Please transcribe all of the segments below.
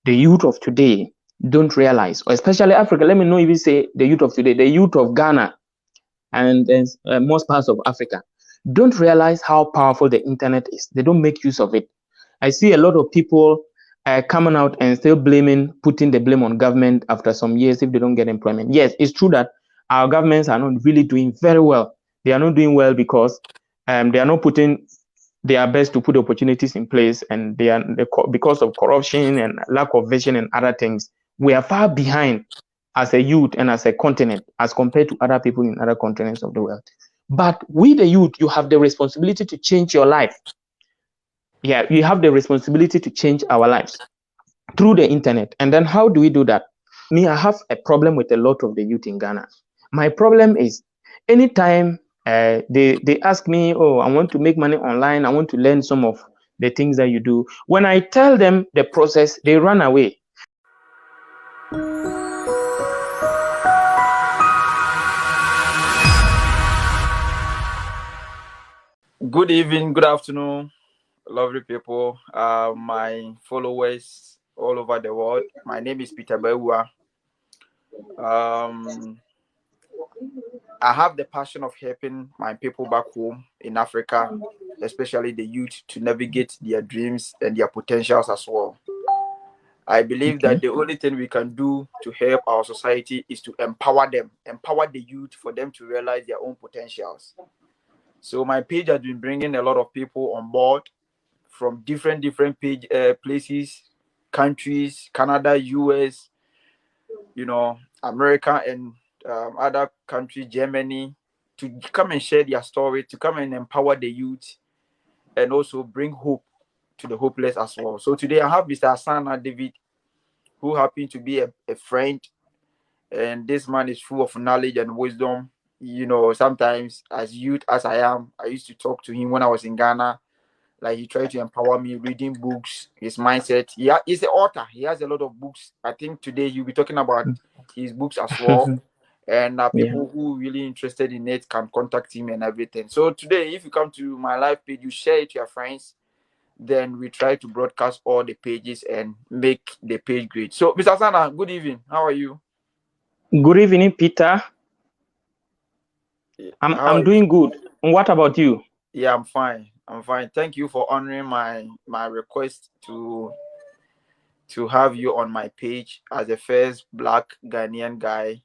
the youth of today don't realize, or especially Africa, let me not even say the youth of today, the youth of Ghana and most parts of Africa don't realize how powerful the internet is. They don't make use of it. I see a lot of people coming out and still putting the blame on government after some years if they don't get employment. Yes, it's true that our governments are not really doing very well. They are not doing well because they are not putting their best to put opportunities in place, and because of corruption and lack of vision and other things. We are far behind as a youth and as a continent as compared to other people in other continents of the world. But we, the youth, you have the responsibility to change your life. Yeah, you have the responsibility to change our lives through the internet. And then how do we do that? Me, I have a problem with a lot of the youth in Ghana. My problem is anytime they ask me, oh, I want to make money online, I want to learn some of the things that you do. When I tell them the process, they run away. Good evening, good afternoon, lovely people, my followers all over the world. My name is Peter Bewa. I have the passion of helping my people back home in Africa, especially the youth, to navigate their dreams and their potentials as well. I believe that the only thing we can do to help our society is to empower them, empower the youth for them to realize their own potentials. So my page has been bringing a lot of people on board from different places, countries, Canada, US, America, and other countries, Germany, to come and share their story, to come and empower the youth, and also bring hope to the hopeless as well. So today I have Mr. Asana David, who happens to be a friend, and this man is full of knowledge and wisdom. Sometimes as youth as I am, I used to talk to him when I was in Ghana. Like, he tried to empower me, reading books, his mindset. He's an author. He has a lot of books. I think today he'll be talking about his books as well. And people who really interested in it can contact him and everything. So today, if you come to my live page, you share it to your friends. Then we try to broadcast all the pages and make the page great. So, Mr. Sana, good evening. How are you? Good evening, Peter. I'm doing good. And what about you? Yeah, I'm fine. Thank you for honoring my request to have you on my page as the first Black Ghanaian guy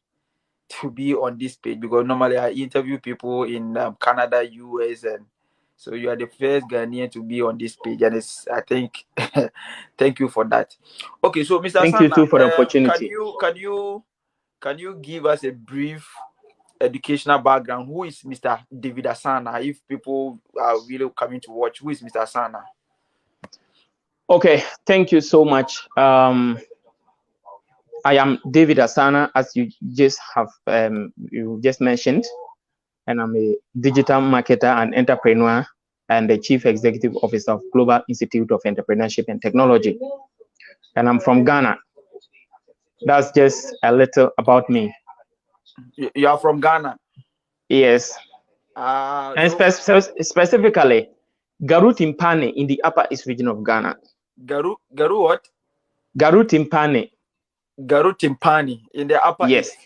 to be on this page, because normally I interview people in Canada, US, and so you are the first Ghanaian to be on this page, and I think thank you for that. Okay, so Mr. Thank you too for the opportunity. Can you give us a brief educational background? Who is Mr. David Asana? If people are really coming to watch, who is Mr. Asana? Okay, thank you so much. I am David Asana, as you just mentioned, and I'm a digital marketer and entrepreneur and the Chief Executive Officer of Global Institute of Entrepreneurship and Technology. And I'm from Ghana. That's just a little about me. You are from Ghana? Yes. And specifically, Garu Timpane in the Upper East region of Ghana. Garu what? Garu Timpane. Garu Timpane in the Upper East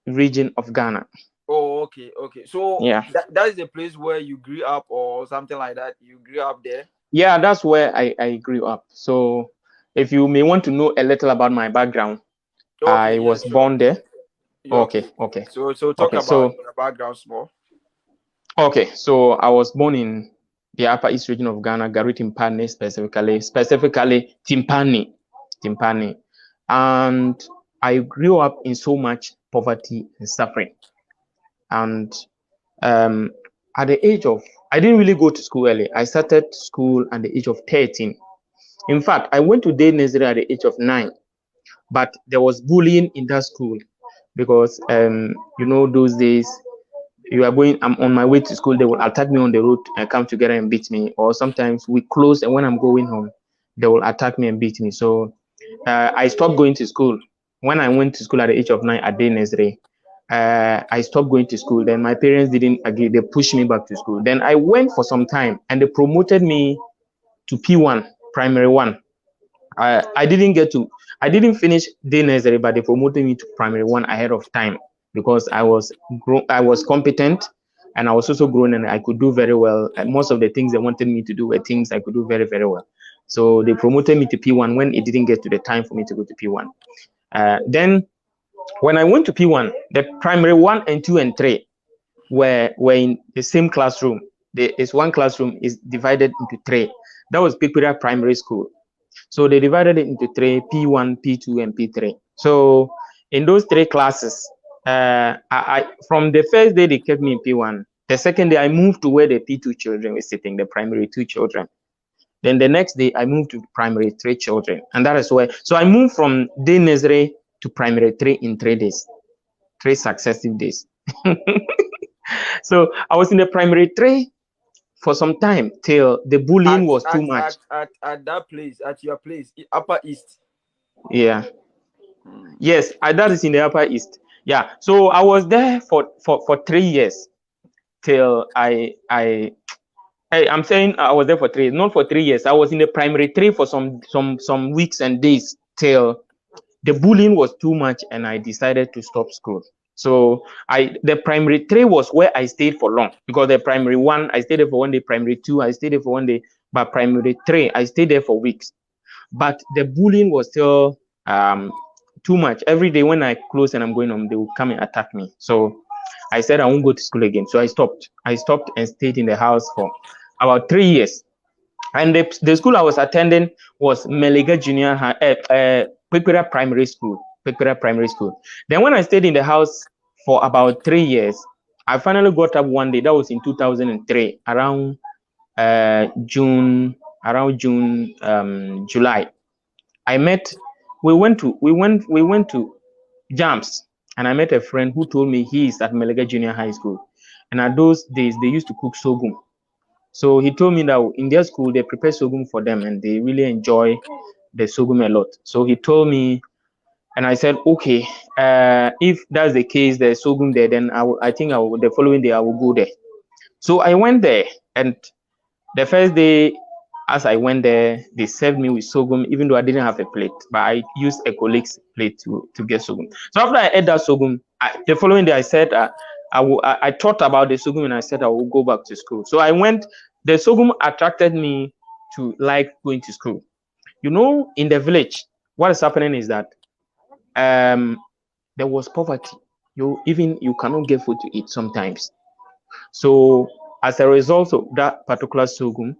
region of Ghana. Oh, okay. So yeah, that is the place where you grew up or something like that. You grew up there? Yeah, that's where I grew up. So if you may want to know a little about my background, I was born there. Okay. So talk about your background small. Okay, so I was born in the Upper East region of Ghana, Garu Timpane specifically Timpane. And I grew up in so much poverty and suffering. And at the age of, I didn't really go to school early. I started school at the age of 13. In fact, I went to day nursery at the age of 9, but there was bullying in that school because, those days, I'm on my way to school, they will attack me on the road and come together and beat me. Or sometimes we close, and when I'm going home, they will attack me and beat me. So I stopped going to school. When I went to school at the age of 9 at day nursery, I stopped going to school. Then my parents didn't agree. They pushed me back to school. Then I went for some time, and they promoted me to P1, primary 1. I didn't finish day nursery, but they promoted me to primary 1 ahead of time because I was competent, and I was also grown, and I could do very well. And most of the things they wanted me to do were things I could do very, very well. So they promoted me to P1 when it didn't get to the time for me to go to P1. Then when I went to P1, the primary 1 and 2 and 3 were in the same classroom. This one classroom is divided into 3. That was Pipiria Primary School. So they divided it into 3, P1, P2, and P3. So in those 3 classes, from the first day they kept me in P1. The second day I moved to where the P2 children were sitting, the primary 2 children. Then the next day I moved to primary 3 children. And that is where, so I moved from day nursery to primary 3 in 3 days, 3 successive days. So I was in the primary 3 for some time till the bullying was too much. At that place, at your place, Upper East. Yeah. Yes, that is in the Upper East. Yeah. So I was there for 3 years till I'm saying I was there for 3 years, not for 3 years. I was in the primary 3 for some weeks and days till the bullying was too much, and I decided to stop school. So the primary 3 was where I stayed for long, because the primary 1 I stayed there for 1 day, primary 2 I stayed there for 1 day, but primary 3 I stayed there for weeks. But the bullying was still too much. Every day when I close and I'm going home, they will come and attack me. So I said I won't go to school again. So I stopped and stayed in the house for about 3 years. And the school I was attending was Melega Junior High, Pipiria Primary School. Then when I stayed in the house for about 3 years, I finally got up one day. That was in 2003, around June, July. We went to Jams, and I met a friend who told me he is at Melega Junior High School, and at those days they used to cook sorghum. So he told me that in their school they prepare sorghum for them, and they really enjoy the sorghum a lot. So he told me, and I said, okay, if that's the case, there's sorghum there, then I think the following day I will go there. So I went there, and the first day as I went there, they served me with sorghum, even though I didn't have a plate, but I used a colleague's plate to get sorghum. So after I ate that sorghum, the following day I said, I thought about the sorghum, and I said I will go back to school. So I went. The sorghum attracted me to like going to school. You know, in the village, what is happening is that there was poverty. You cannot get food to eat sometimes. So as a result of that particular sorghum,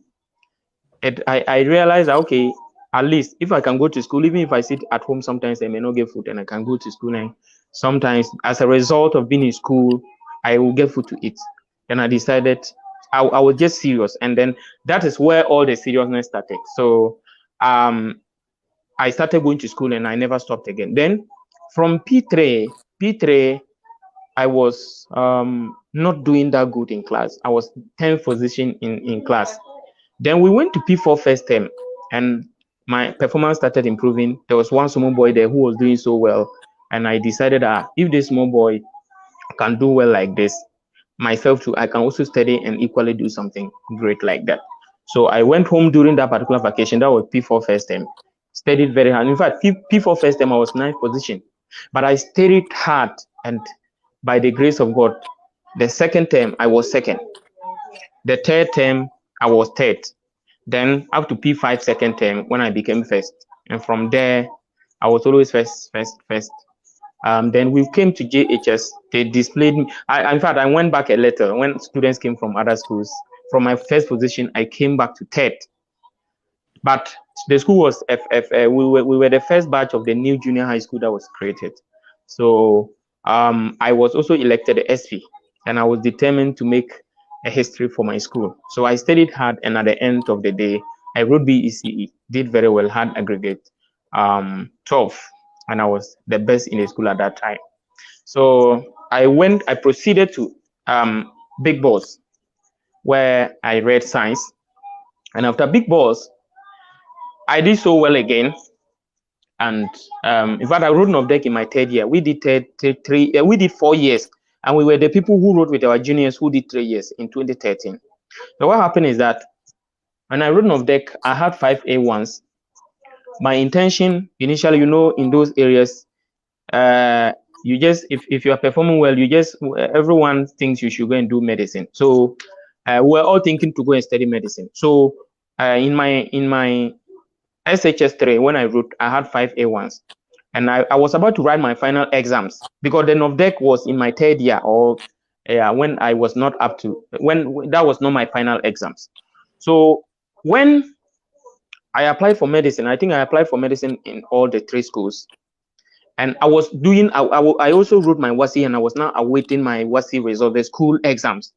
I realized that, okay, at least if I can go to school, even if I sit at home, sometimes I may not get food, and I can go to school, and sometimes as a result of being in school, I will get food to eat. Then I decided I was just serious, and then that is where all the seriousness started. So I started going to school, and I never stopped again. Then from P3 I was not doing that good in class. I was 10th position in class. Then we went to P4 first term, and my performance started improving. There was one small boy there who was doing so well, and I decided if this small boy can do well like this, myself too, I can also study and equally do something great like that. So I went home during that particular vacation. That was P4 first term. Studied very hard. In fact, P4 first term I was 9th position, but I studied hard, and by the grace of God, the second term I was 2nd. The third term I was 3rd. Then up to P5 second term when I became 1st, and from there I was always first. Then we came to JHS. They displayed me. In fact, I went back a little when students came from other schools. From my 1st position, I came back to 3rd. But the school was we were the first batch of the new junior high school that was created. So I was also elected the SP, and I was determined to make a history for my school. So I studied hard, and at the end of the day, I wrote BECE, did very well, had aggregate 12, and I was the best in the school at that time. So I proceeded to Big Boss, where I read science, and after Big Boss, I did so well again. And in fact, I wrote NOVDEC in my 3rd year. We did we did 4 years, and we were the people who wrote with our juniors who did 3 years in 2013. So what happened is that when I wrote NOVDEC, I had 5 A1s, my intention initially, in those areas, you just, if you are performing well, you just, everyone thinks you should go and do medicine. So we're all thinking to go and study medicine. So in my SHS3, when I wrote, I had 5 A1s, and I was about to write my final exams, because the NOVDEC was in my 3rd year, or when I was not up to, when that was not my final exams. So when I applied for medicine, I think I applied for medicine in all the 3 schools. And I was doing, I also wrote my WASI, and I was now awaiting my WASI result, the school exams.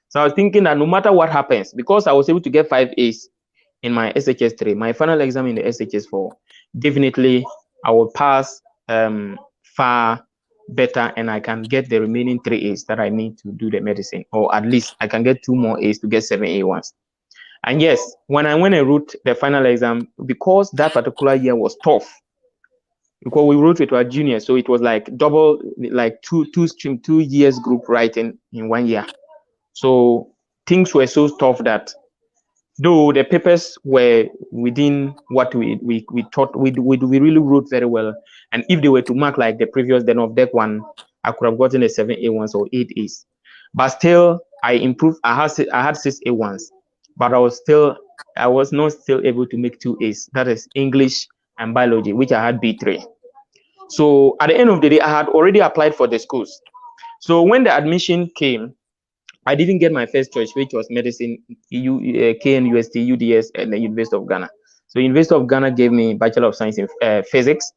So I was thinking that no matter what happens, because I was able to get 5 A's in my SHS3, my final exam in the SHS4, definitely I will pass far better, and I can get the remaining 3 A's that I need to do the medicine, or at least I can get 2 more A's to get 7 A1s. And yes, when I went and wrote the final exam, because that particular year was tough, because we wrote with our juniors, so it was like double, like two years group writing in 1 year. So things were so tough that, though the papers were within what we thought, we really wrote very well. And if they were to mark like the previous NOVDEC one, I could have gotten a 7 A1s or 8 A's. But still, I improved. I had 6 A1s, but I was not still able to make 2 A's. That is English and biology, which I had B3. So at the end of the day, I had already applied for the schools. So when the admission came, I didn't get my first choice, which was medicine, KNUST, UDS, and the University of Ghana. So University of Ghana gave me Bachelor of Science in Physics.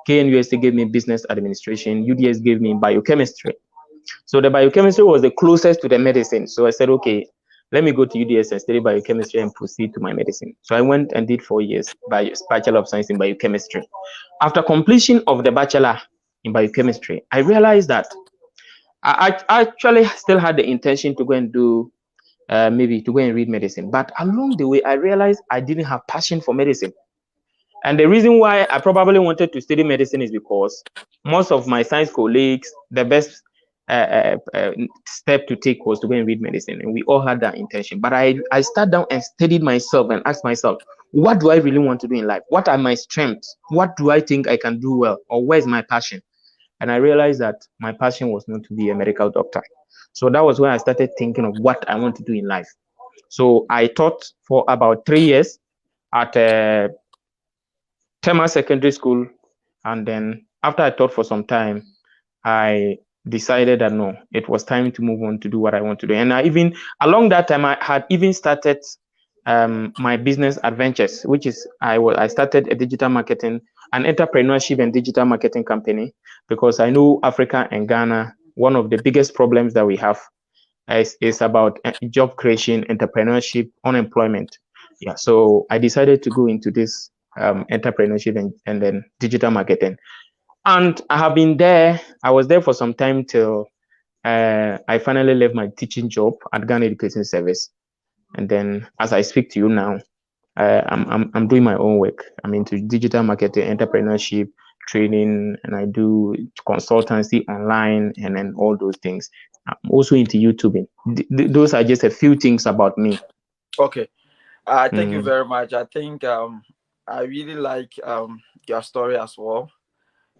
KNUST gave me Business Administration. UDS gave me Biochemistry. So the Biochemistry was the closest to the medicine. So I said, okay, let me go to UDS and study Biochemistry and proceed to my medicine. So I went and did 4 years Bachelor of Science in Biochemistry. After completion of the Bachelor in Biochemistry, I realized that I actually still had the intention to go and do, maybe to go and read medicine. But along the way, I realized I didn't have passion for medicine. And the reason why I probably wanted to study medicine is because most of my science colleagues, the best step to take was to go and read medicine. And we all had that intention. But I sat down and studied myself and asked myself, what do I really want to do in life? What are my strengths? What do I think I can do well? Or where's my passion? And I realized that my passion was not to be a medical doctor. So that was when I started thinking of what I want to do in life. So I taught for about 3 years at Tema Secondary School. And then after I taught for some time, I decided that no, it was time to move on to do what I want to do. And along that time, I had even started my business adventures, which is I started a digital marketing, an entrepreneurship and digital marketing company, because I know Africa and Ghana, one of the biggest problems that we have is about job creation, entrepreneurship, unemployment. Yeah, so I decided to go into this entrepreneurship and then digital marketing. And I have been there. I was there for some time till I finally left my teaching job at Ghana Education Service. And then, as I speak to you now, I'm doing my own work. I'm into digital marketing, entrepreneurship, training, and I do consultancy online, and then all those things. I'm also into YouTubing. Those are just a few things about me. Okay. Thank you very much. I think I really like your story as well.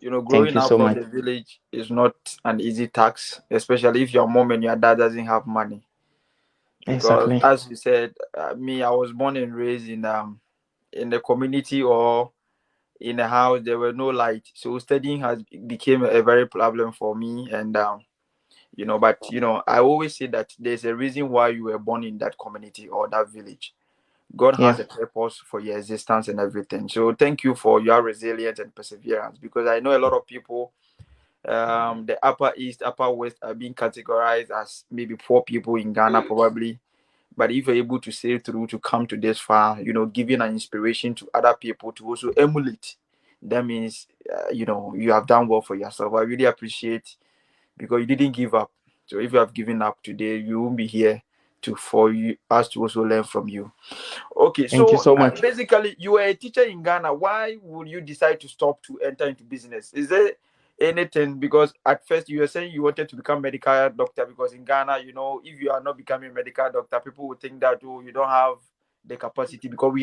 Growing up from the village is not an easy task, especially if your mom and your dad doesn't have money. Because exactly. As you said, I was born and raised in the community or in a house. There were no light, so studying became a very problem for me. And but I always say that there's a reason why you were born in that community or that village. God has a purpose for your existence and everything. So thank you for your resilience and perseverance, because I know a lot of people, the Upper East, Upper West are being categorized as maybe poor people in Ghana probably. But if you're able to sail through to come to this far, giving an inspiration to other people to also emulate, that means, you have done well for yourself. I really appreciate, because you didn't give up. So if you have given up today, you won't be here for us to also learn from you. Okay, thank you so much. Basically, you were a teacher in Ghana. Why would you decide to stop to enter into business? Is there anything? Because at first you were saying you wanted to become a medical doctor, because in Ghana, if you are not becoming a medical doctor, people would think that you don't have the capacity, because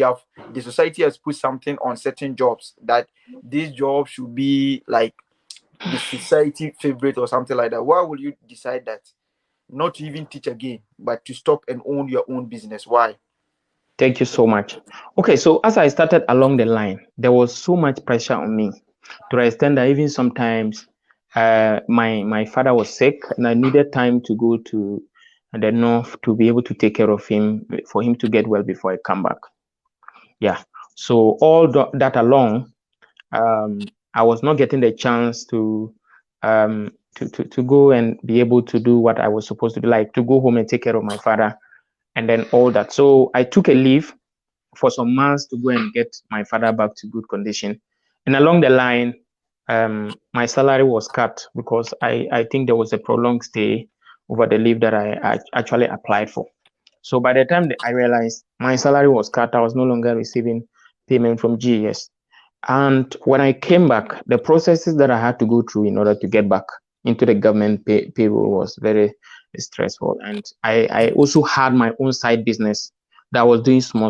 the society has put something on certain jobs that these jobs should be like the society favorite or something like that. Why will you decide that? Not to even teach again, but to stop and own your own business. Why? Thank you so much. Okay, so as I started along the line, there was so much pressure on me to the extent that even sometimes my father was sick and I needed time to go to the north to be able to take care of him, for him to get well before I come back. Yeah. So all that along, I was not getting the chance to go and be able to do what I was supposed to do, like to go home and take care of my father and then all that. So I took a leave for some months to go and get my father back to good condition. And along the line, my salary was cut because I think there was a prolonged stay over the leave that I actually applied for. So by the time that I realized my salary was cut, I was no longer receiving payment from GES. And when I came back, the processes that I had to go through in order to get back into the government payroll was very stressful. And I also had my own side business that I was doing small.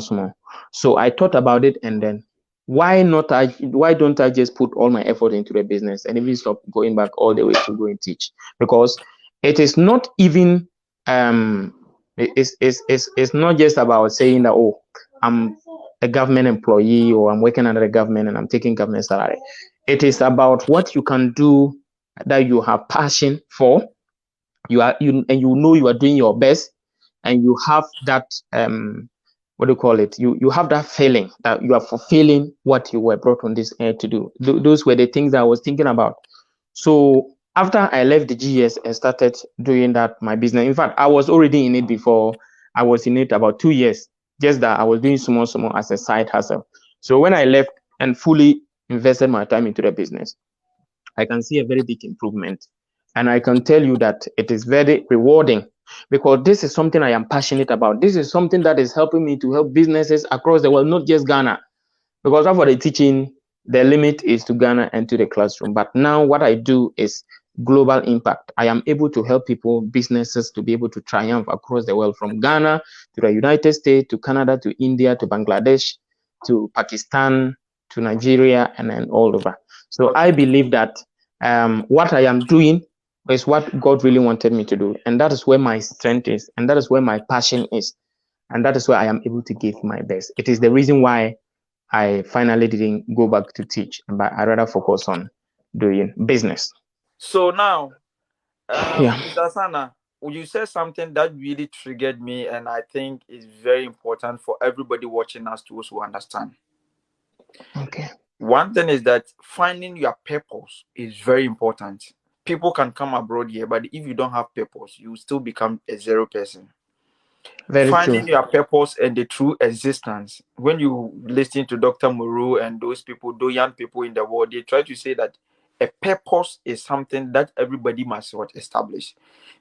So I thought about it, and then why don't I just put all my effort into the business and even stop going back all the way to go and teach? Because it is not even it's not just about saying that, oh, I'm a government employee or I'm working under the government and I'm taking government salary. It is about what you can do that you have passion for. You know you are doing your best, and you have that what do you call it? You have that feeling that you are fulfilling what you were brought on this earth to do. Those were the things that I was thinking about. So after I left the GS and started doing that, my business. In fact, I was already in it before. I was in it about 2 years, just that I was doing small as a side hustle. So when I left and fully invested my time into the business, I can see a very big improvement. And I can tell you that it is very rewarding, because this is something I am passionate about. This is something that is helping me to help businesses across the world, not just Ghana. Because after the teaching, the limit is to Ghana and to the classroom. But now what I do is global impact. I am able to help people, businesses, to be able to triumph across the world, from Ghana to the United States, to Canada, to India, to Bangladesh, to Pakistan, to Nigeria, and then all over. So I believe that what I am doing is what God really wanted me to do. And that is where my strength is. And that is where my passion is. And that is where I am able to give my best. It is the reason why I finally didn't go back to teach, but I rather focus on doing business. So now, Mr. Sana, you said something that really triggered me, and I think is very important for everybody watching us to also understand. Okay. One thing is that finding your purpose is very important. People can come abroad here, but if you don't have purpose, you still become a zero person. Very finding true. Your purpose and the true existence. When you listen to Dr. Moreau and those young people in the world, they try to say that a purpose is something that everybody must establish.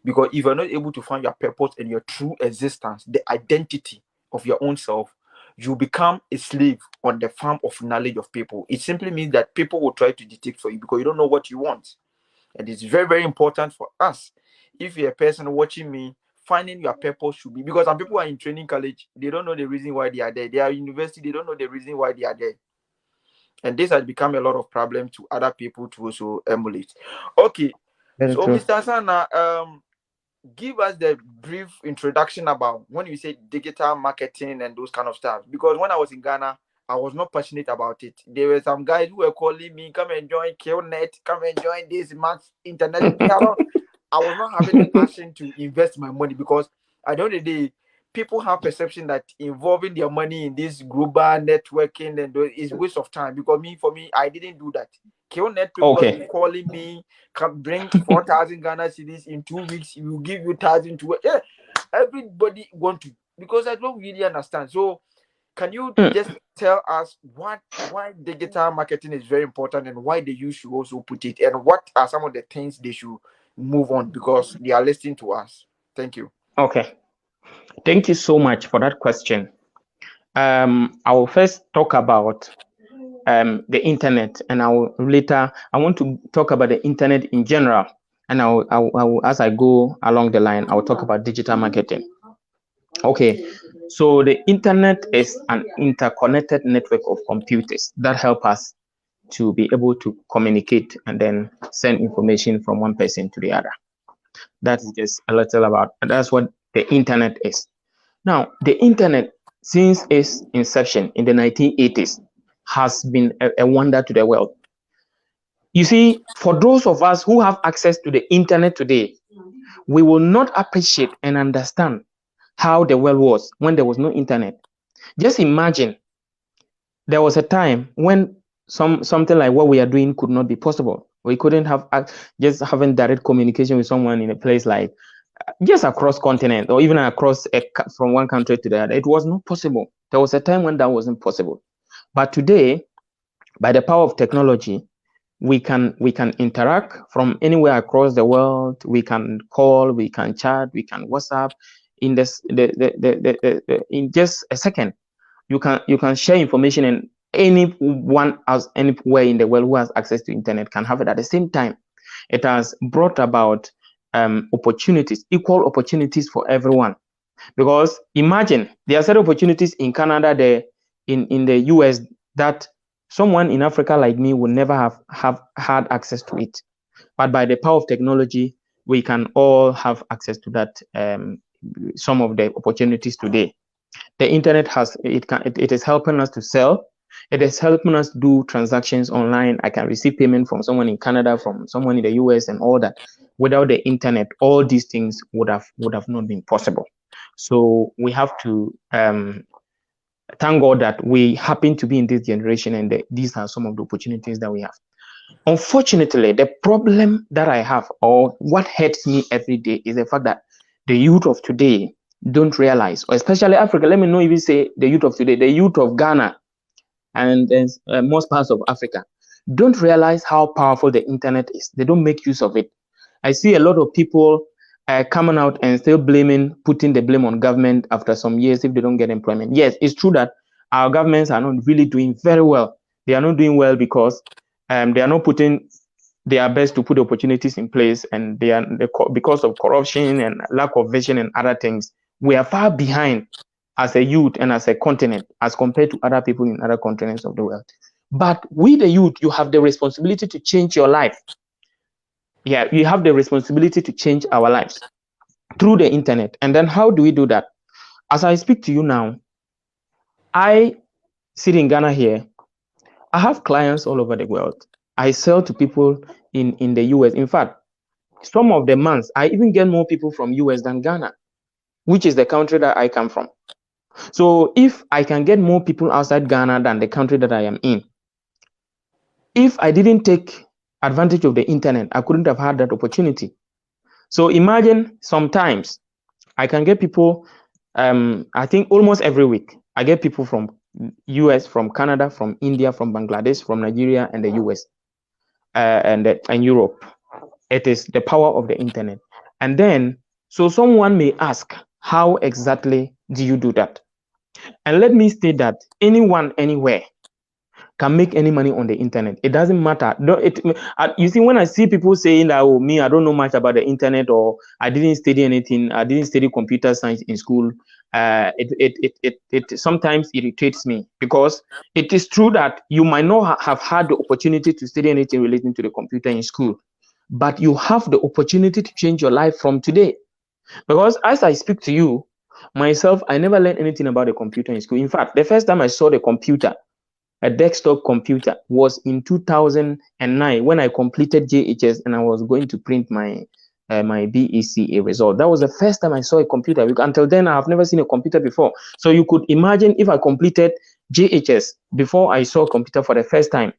Because if you're not able to find your purpose and your true existence, the identity of your own self, you become a slave on the farm of knowledge of people. It simply means that people will try to dictate for you because you don't know what you want. And it's very, very important for us. If you're a person watching me, finding your purpose should be, because some people are in training college, they don't know the reason why they are there. They are in university, they don't know the reason why they are there. And this has become a lot of problem to other people to also emulate. Okay. Very so true. Mr. Sana, give us the brief introduction about when you say digital marketing and those kind of stuff. Because when I was in Ghana, I was not passionate about it. There were some guys who were calling me, come and join KillNet, come and join this Max Internet. I was not having the passion to invest my money, because at the end of the day, people have perception that involving their money in this global networking and is waste of time. Because for me, I didn't do that. KillNet people were calling me, come bring 4,000 Ghana cedis in 2 weeks. We will give you 1,000 to yeah. Everybody want to, because I don't really understand. So can you just tell us why digital marketing is very important and why the youth should also put it, and what are some of the things they should move on because they are listening to us? Thank you. Okay. Thank you so much for that question. I will first talk about the internet, and I want to talk about the internet in general, and I will, as I go along the line, I will talk about digital marketing. Okay, So the internet is an interconnected network of computers that help us to be able to communicate and then send information from one person to the other. That's just a little about, and that's what the internet is. Now, the internet, since its inception in the 1980s, has been a wonder to the world. You see, for those of us who have access to the internet today, we will not appreciate and understand how the world was when there was no internet. Just imagine there was a time when something like what we are doing could not be possible. We couldn't have just having direct communication with someone in a place like just across continent or even across from one country to the other. It was not possible. There was a time when that wasn't possible. But today, by the power of technology, we can interact from anywhere across the world. We can call, we can chat, we can WhatsApp in in just a second. You can share information, and anyone else anywhere in the world who has access to internet can have it at the same time. It has brought about opportunities, equal opportunities for everyone. Because imagine there are certain opportunities in Canada, there in the US, that someone in Africa like me would never have had access to it. But by the power of technology, we can all have access to that. Some of the opportunities today, the internet it is helping us to sell. It is helping us do transactions online. I can receive payment from someone in Canada, from someone in the US, and all that. Without the internet, all these things would have not been possible. So we have to thank God that we happen to be in this generation, and these are some of the opportunities that we have. Unfortunately, the problem that I have, or what hurts me every day, is the fact that the youth of today don't realize, or especially Africa, let me not even say the youth of today, the youth of Ghana and most parts of Africa don't realize how powerful the internet is. They don't make use of it. I see a lot of people coming out and still putting the blame on government after some years if they don't get employment. Yes, it's true that our governments are not really doing very well. They are not doing well because they are not putting their best to put opportunities in place, and because of corruption and lack of vision and other things. We are far behind as a youth and as a continent as compared to other people in other continents of the world. But we, the youth, you have the responsibility to change your life. Yeah, you have the responsibility to change our lives through the internet. And then how do we do that? As I speak to you now, I sit in Ghana here. I have clients all over the world. I sell to people in the US. In fact, some of the months, I even get more people from US than Ghana, which is the country that I come from. So if I can get more people outside Ghana than the country that I am in, if I didn't take advantage of the internet, I couldn't have had that opportunity. So imagine sometimes I can get people, I think almost every week, I get people from US, from Canada, from India, from Bangladesh, from Nigeria, and the US, and Europe. It is the power of the internet. And then, so someone may ask, how exactly do you do that? And let me state that anyone, anywhere, can make any money on the internet. It doesn't matter. You see, when I see people saying that, oh, me, I don't know much about the internet, or I didn't study anything, I didn't study computer science in school, it sometimes irritates me, because it is true that you might not have had the opportunity to study anything relating to the computer in school, but you have the opportunity to change your life from today. Because as I speak to you, myself, I never learned anything about the computer in school. In fact, the first time I saw the computer, a desktop computer, was in 2009 when I completed JHS and I was going to print my BECA result. That was the first time I saw a computer. Until then, I have never seen a computer before. So you could imagine if I completed JHS before I saw a computer for the first time.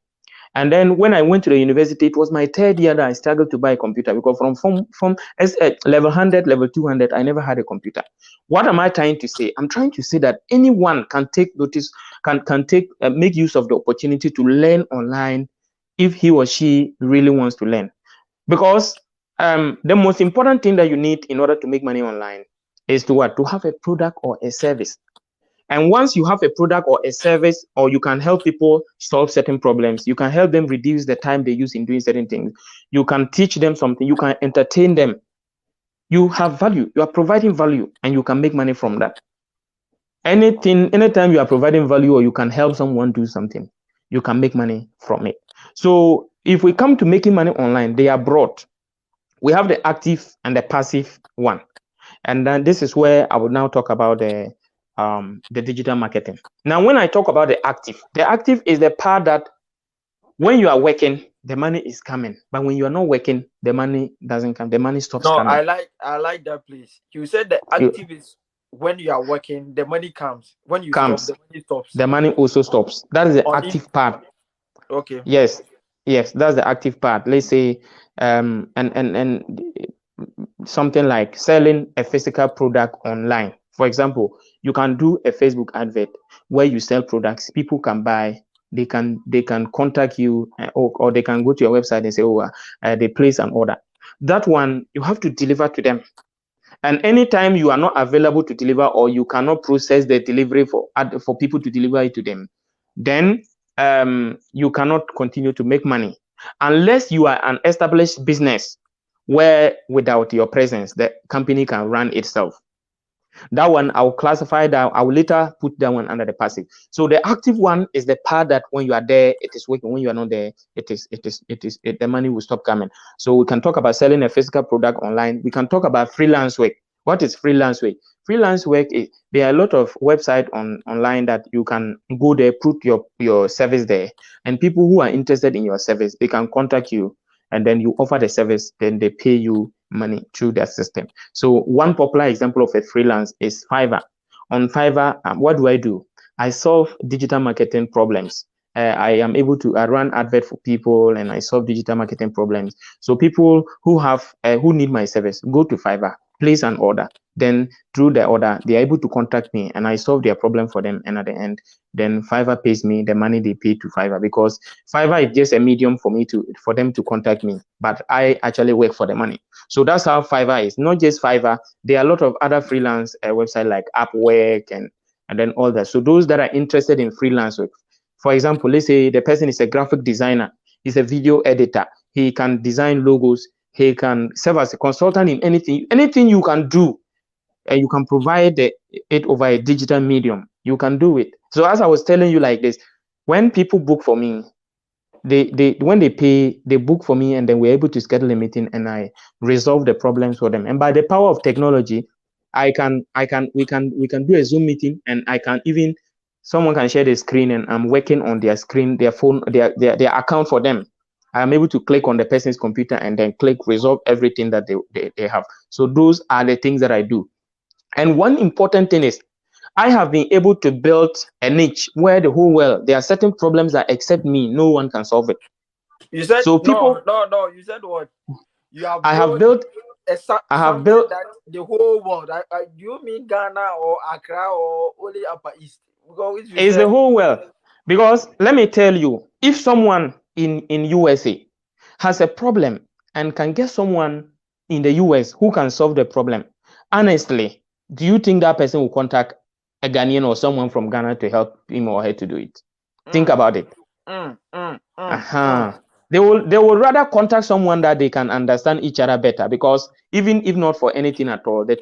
And then when I went to the university, it was my third year that I struggled to buy a computer, because from level 100, level 200, I never had a computer. What am I trying to say? I'm trying to say that anyone can take notice, make use of the opportunity to learn online if he or she really wants to learn. Because the most important thing that you need in order to make money online is to what? To have a product or a service. And once you have a product or a service, or you can help people solve certain problems, you can help them reduce the time they use in doing certain things, you can teach them something, you can entertain them, you have value, you are providing value, and you can make money from that. Anytime you are providing value or you can help someone do something, you can make money from it. So if we come to making money online, they are broad. We have the active and the passive one. And then this is where I will now talk about the digital marketing. Now, when I talk about the active is the part that when you are working, the money is coming. But when you are not working, the money doesn't come. The money stops No, coming. I like that place. You said the active is when you are working, the money comes. When you stop, the money stops. The money also stops. That is the active part. Okay. Yes, that's the active part. Let's say and something like selling a physical product online. For example, you can do a Facebook advert where you sell products. People can buy. They can contact you or they can go to your website and say, they place an order. That one you have to deliver to them. And anytime you are not available to deliver or you cannot process the delivery for people to deliver it to them, then you cannot continue to make money unless you are an established business where without your presence the company can run itself. That one I will classify that. I will later put that one under the passive. So the active one is the part that when you are there, it is working. When you are not there, the money will stop coming. So we can talk about selling a physical product online. We can talk about freelance work. What is freelance work? Freelance work is there are a lot of websites online that you can go there, put your service there, and people who are interested in your service, they can contact you, and then you offer the service, then they pay you money through their system. So one popular example of a freelance is Fiverr. On Fiverr, what do? I solve digital marketing problems. I am able to run advert for people and I solve digital marketing problems. So people who have who need my service go to Fiverr, place an order. Then through the order, they are able to contact me and I solve their problem for them. And at the end, then Fiverr pays me the money they pay to Fiverr, because Fiverr is just a medium for them to contact me, but I actually work for the money. So that's how Fiverr is. Not just Fiverr, there are a lot of other freelance websites like Upwork and then all that. So those that are interested in freelance work, for example, let's say the person is a graphic designer, he's a video editor, he can design logos, he can serve as a consultant in anything you can do, and you can provide it over a digital medium. You can do it. So as I was telling you like this, when people book for me, when they pay, they book for me, and then we're able to schedule a meeting and I resolve the problems for them. And by the power of technology, we can do a Zoom meeting, and I can even someone can share the screen and I'm working on their screen, their phone, their account for them. I am able to click on the person's computer and then click resolve everything that they have. So those are the things that I do. And one important thing is I have been able to build a niche where the whole world, there are certain problems that except me, no one can solve it. You said so people, no. You said what? You have I have built that the whole world. Do you mean Ghana or Accra or only Upper East? It's the whole world. Because let me tell you, if someone in USA has a problem and can get someone in the US who can solve the problem, honestly, do you think that person will contact a Ghanaian or someone from Ghana to help him or her to do it? Think about it. They will rather contact someone that they can understand each other better, because even if not for anything at all, the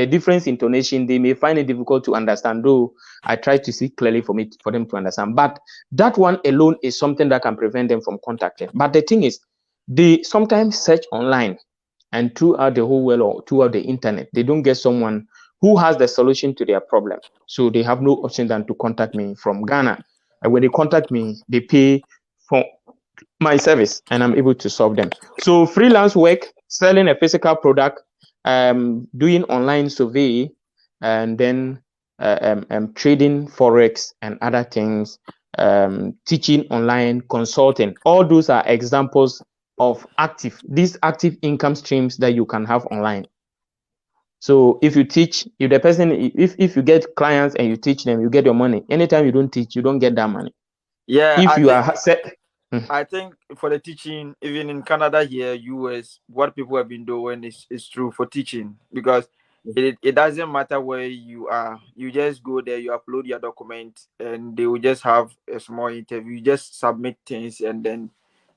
difference in tonation, they may find it difficult to understand, though I try to speak clearly for them to understand. But that one alone is something that can prevent them from contacting. But the thing is, they sometimes search online and throughout the whole world or throughout the internet, they don't get someone who has the solution to their problem. So they have no option than to contact me from Ghana. And when they contact me, they pay for my service and I'm able to solve them. So freelance work, selling a physical product, doing online survey, and then trading forex and other things, teaching online, consulting. All those are examples of these active income streams that you can have online. So if you teach, if the person, if you get clients and you teach them, you get your money. Anytime you don't teach, you don't get that money. Yeah, I think for the teaching, even in Canada here, US, what people have been doing is true for teaching, because it doesn't matter where you are. You just go there, you upload your document, and they will just have a small interview. You just submit things, and then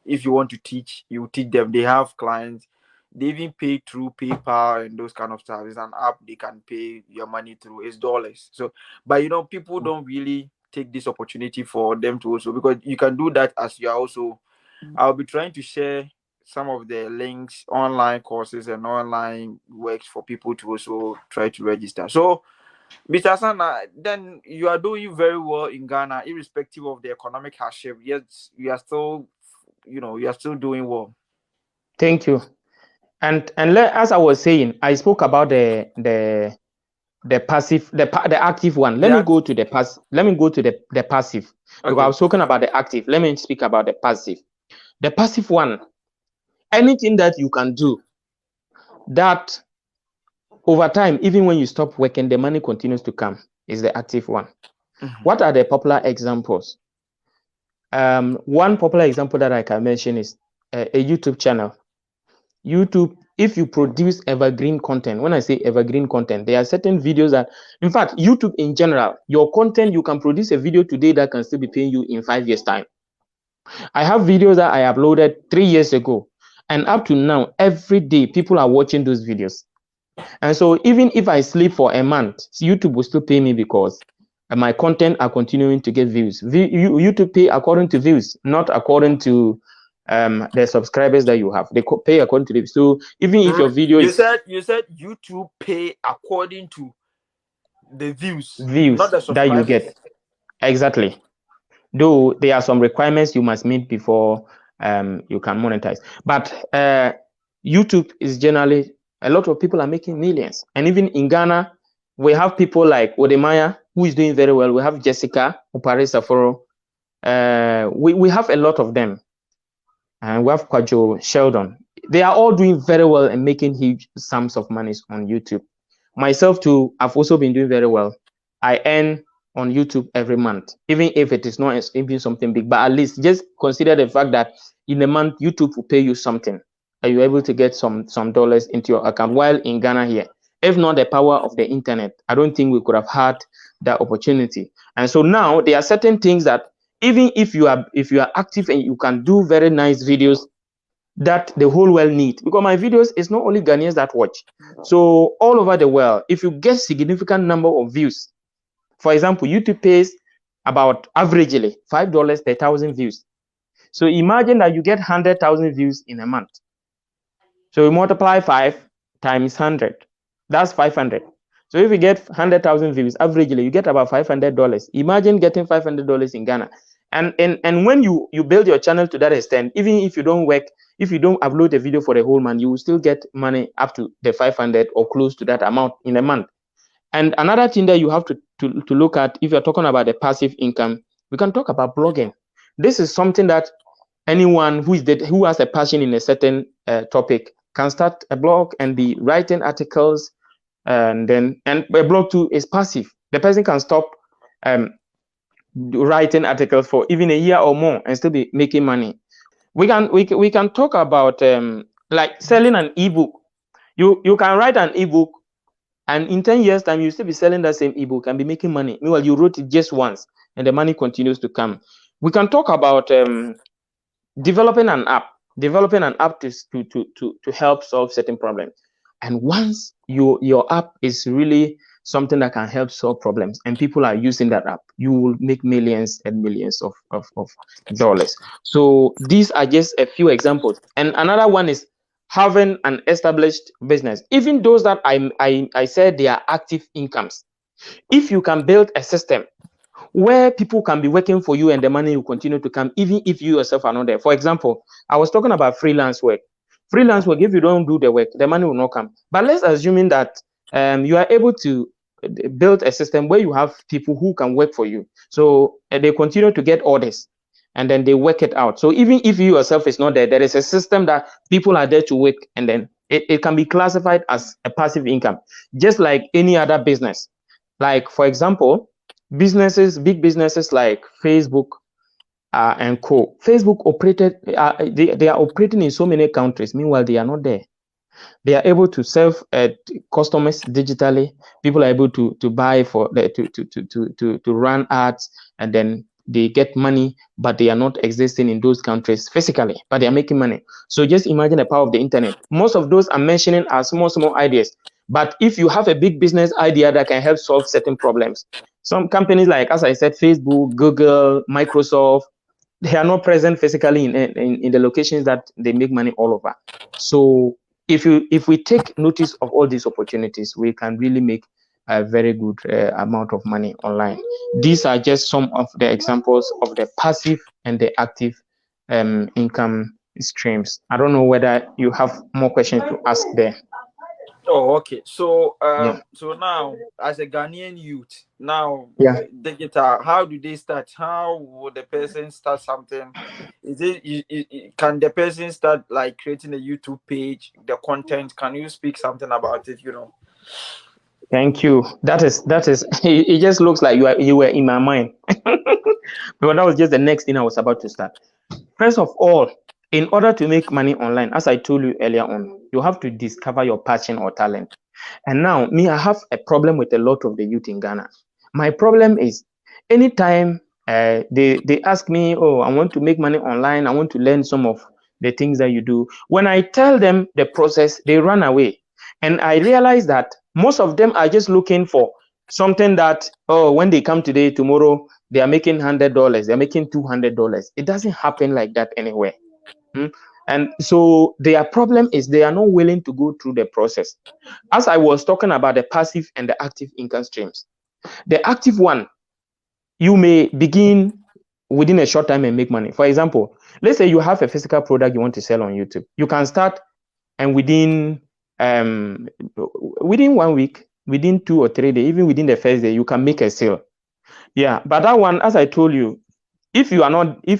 if you want to teach, you teach them. They have clients. They even pay through PayPal and those kind of stuff. It's an app they can pay your money through. It's dollars. So, but people don't really take this opportunity for them to also, because you can do that as you are also. I'll be trying to share some of the links, online courses and online works for people to also try to register. So, Mr. Sana, then you are doing very well in Ghana, irrespective of the economic hardship. Yes, you are still, you are still doing well. Thank you. And as I was saying, I spoke about the passive, the active one. Let me go to the passive. Let me go to the passive. Because I was talking about the active. Let me speak about the passive. The passive one, anything that you can do that over time, even when you stop working, the money continues to come, is the active one. What are the popular examples? One popular example that I can mention is a YouTube channel. YouTube, if you produce evergreen content, when I say evergreen content, there are certain videos that, in fact, YouTube in general, your content, you can produce a video today that can still be paying you in 5 years' time. I have videos that I uploaded 3 years ago, and up to now, every day, people are watching those videos. And so even if I sleep for a month, YouTube will still pay me because my content are continuing to get views. YouTube pay according to views, not according to the subscribers that you have. They pay according to the, so even if your video you said YouTube pay according to the views, not the that you get. Exactly. Though there are some requirements you must meet before you can monetize. But YouTube is generally, a lot of people are making millions. And even in Ghana, we have people like Odemaya, who is doing very well. We have Jessica Opare Saforo. We have a lot of them. And we have Kwajo Sheldon. They are all doing very well and making huge sums of money on YouTube. Myself too, I've also been doing very well. I earn on YouTube every month, even if it is not even something big, but at least just consider the fact that in a month, YouTube will pay you something. Are you able to get some dollars into your account? While in Ghana here, if not the power of the internet, I don't think we could have had that opportunity. And so now there are certain things that even if you are active and you can do very nice videos that the whole world need, because my videos is not only Ghanaians that watch. So all over the world, if you get significant number of views, for example, YouTube pays about averagely $5 per 1,000 views. So imagine that you get 100,000 views in a month. So you multiply 5 times 100, that's 500. So if you get 100,000 views, averagely you get about $500. Imagine getting $500 in Ghana. And when you build your channel to that extent, even if you don't work, if you don't upload a video for the whole month, you will still get money up to the 500 or close to that amount in a month. And another thing that you have to look at, if you're talking about the passive income, we can talk about blogging. This is something that anyone who has a passion in a certain topic can start a blog and be writing articles, and a blog too is passive. The person can stop writing articles for even a year or more and still be making money. We can talk about like selling an ebook. You can write an ebook, and in 10 years time you still be selling that same ebook and be making money. Meanwhile, you wrote it just once and the money continues to come. We can talk about developing an app to help solve certain problems. And once your app is really something that can help solve problems and people are using that app, you will make millions and millions of dollars. So these are just a few examples. And another one is having an established business. Even those that I said they are active incomes. If you can build a system where people can be working for you and the money will continue to come, even if you yourself are not there. For example, I was talking about freelance work. Freelance work, if you don't do the work, the money will not come. But let's assuming that you are able to build a system where you have people who can work for you. So they continue to get orders and then they work it out. So even if you yourself is not there, there is a system that people are there to work, and then it can be classified as a passive income, just like any other business. Like, for example, big businesses like Facebook and co. Facebook operated, they are operating in so many countries. Meanwhile, they are not there. They are able to serve customers digitally. People are able to buy for to run ads, and then they get money, but they are not existing in those countries physically, but they are making money. So just imagine the power of the internet. Most of those I'm mentioning are small ideas. But if you have a big business idea that can help solve certain problems, some companies like, as I said, Facebook, Google, Microsoft, they are not present physically in the locations that they make money all over. So if we take notice of all these opportunities, we can really make a very good amount of money online. These are just some of the examples of the passive and the active income streams. I don't know whether you have more questions to ask there. Oh, okay. So, Yeah. so now, as a Ghanaian youth, now, Yeah. digital, how do they start? How would the person start something? Is it, can the person start like creating a YouTube page, the content? Can you speak something about it? You know. Thank you. That is. It just looks like you were in my mind. But that was just the next thing I was about to start. First of all, in order to make money online, as I told you earlier on, you have to discover your passion or talent. And now, me, I have a problem with a lot of the youth in Ghana. My problem is anytime they ask me, oh, I want to make money online, I want to learn some of the things that you do. When I tell them the process, they run away. And I realize that most of them are just looking for something that, oh, when they come today, tomorrow, they are making $100, they're making $200. It doesn't happen like that anywhere. And so their problem is they are not willing to go through the process. As I was talking about the passive and the active income streams, the active one, you may begin within a short time and make money. For example, let's say you have a physical product you want to sell on YouTube. You can start, and within 1 week, within 2 or 3 days, even within the first day, you can make a sale. Yeah, but that one, as I told you, if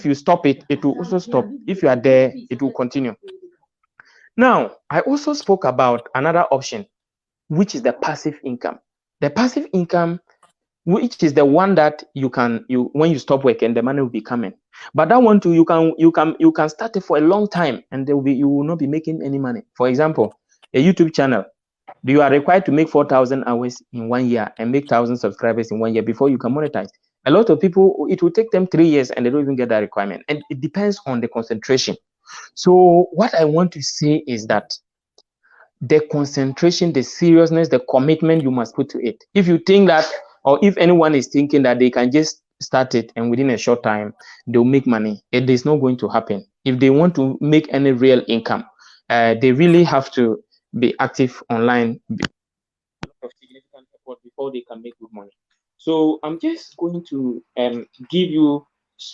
you stop it, it will also stop. If you are there, it will continue. Now, I also spoke about another option, which is the passive income. The passive income, which is the one that when you stop working, the money will be coming. But that one too, you can start it for a long time, and you will not be making any money. For example, a YouTube channel, you are required to make 4,000 hours in 1 year and make 1,000 subscribers in 1 year before you can monetize. A lot of people, it will take them 3 years and they don't even get that requirement. And it depends on the concentration. So what I want to say is that the concentration, the seriousness, the commitment you must put to it. If you think that, or if anyone is thinking that they can just start it and within a short time they'll make money, it is not going to happen. If they want to make any real income, they really have to be active online, of significant effort before they can make good money. So I'm just going to give you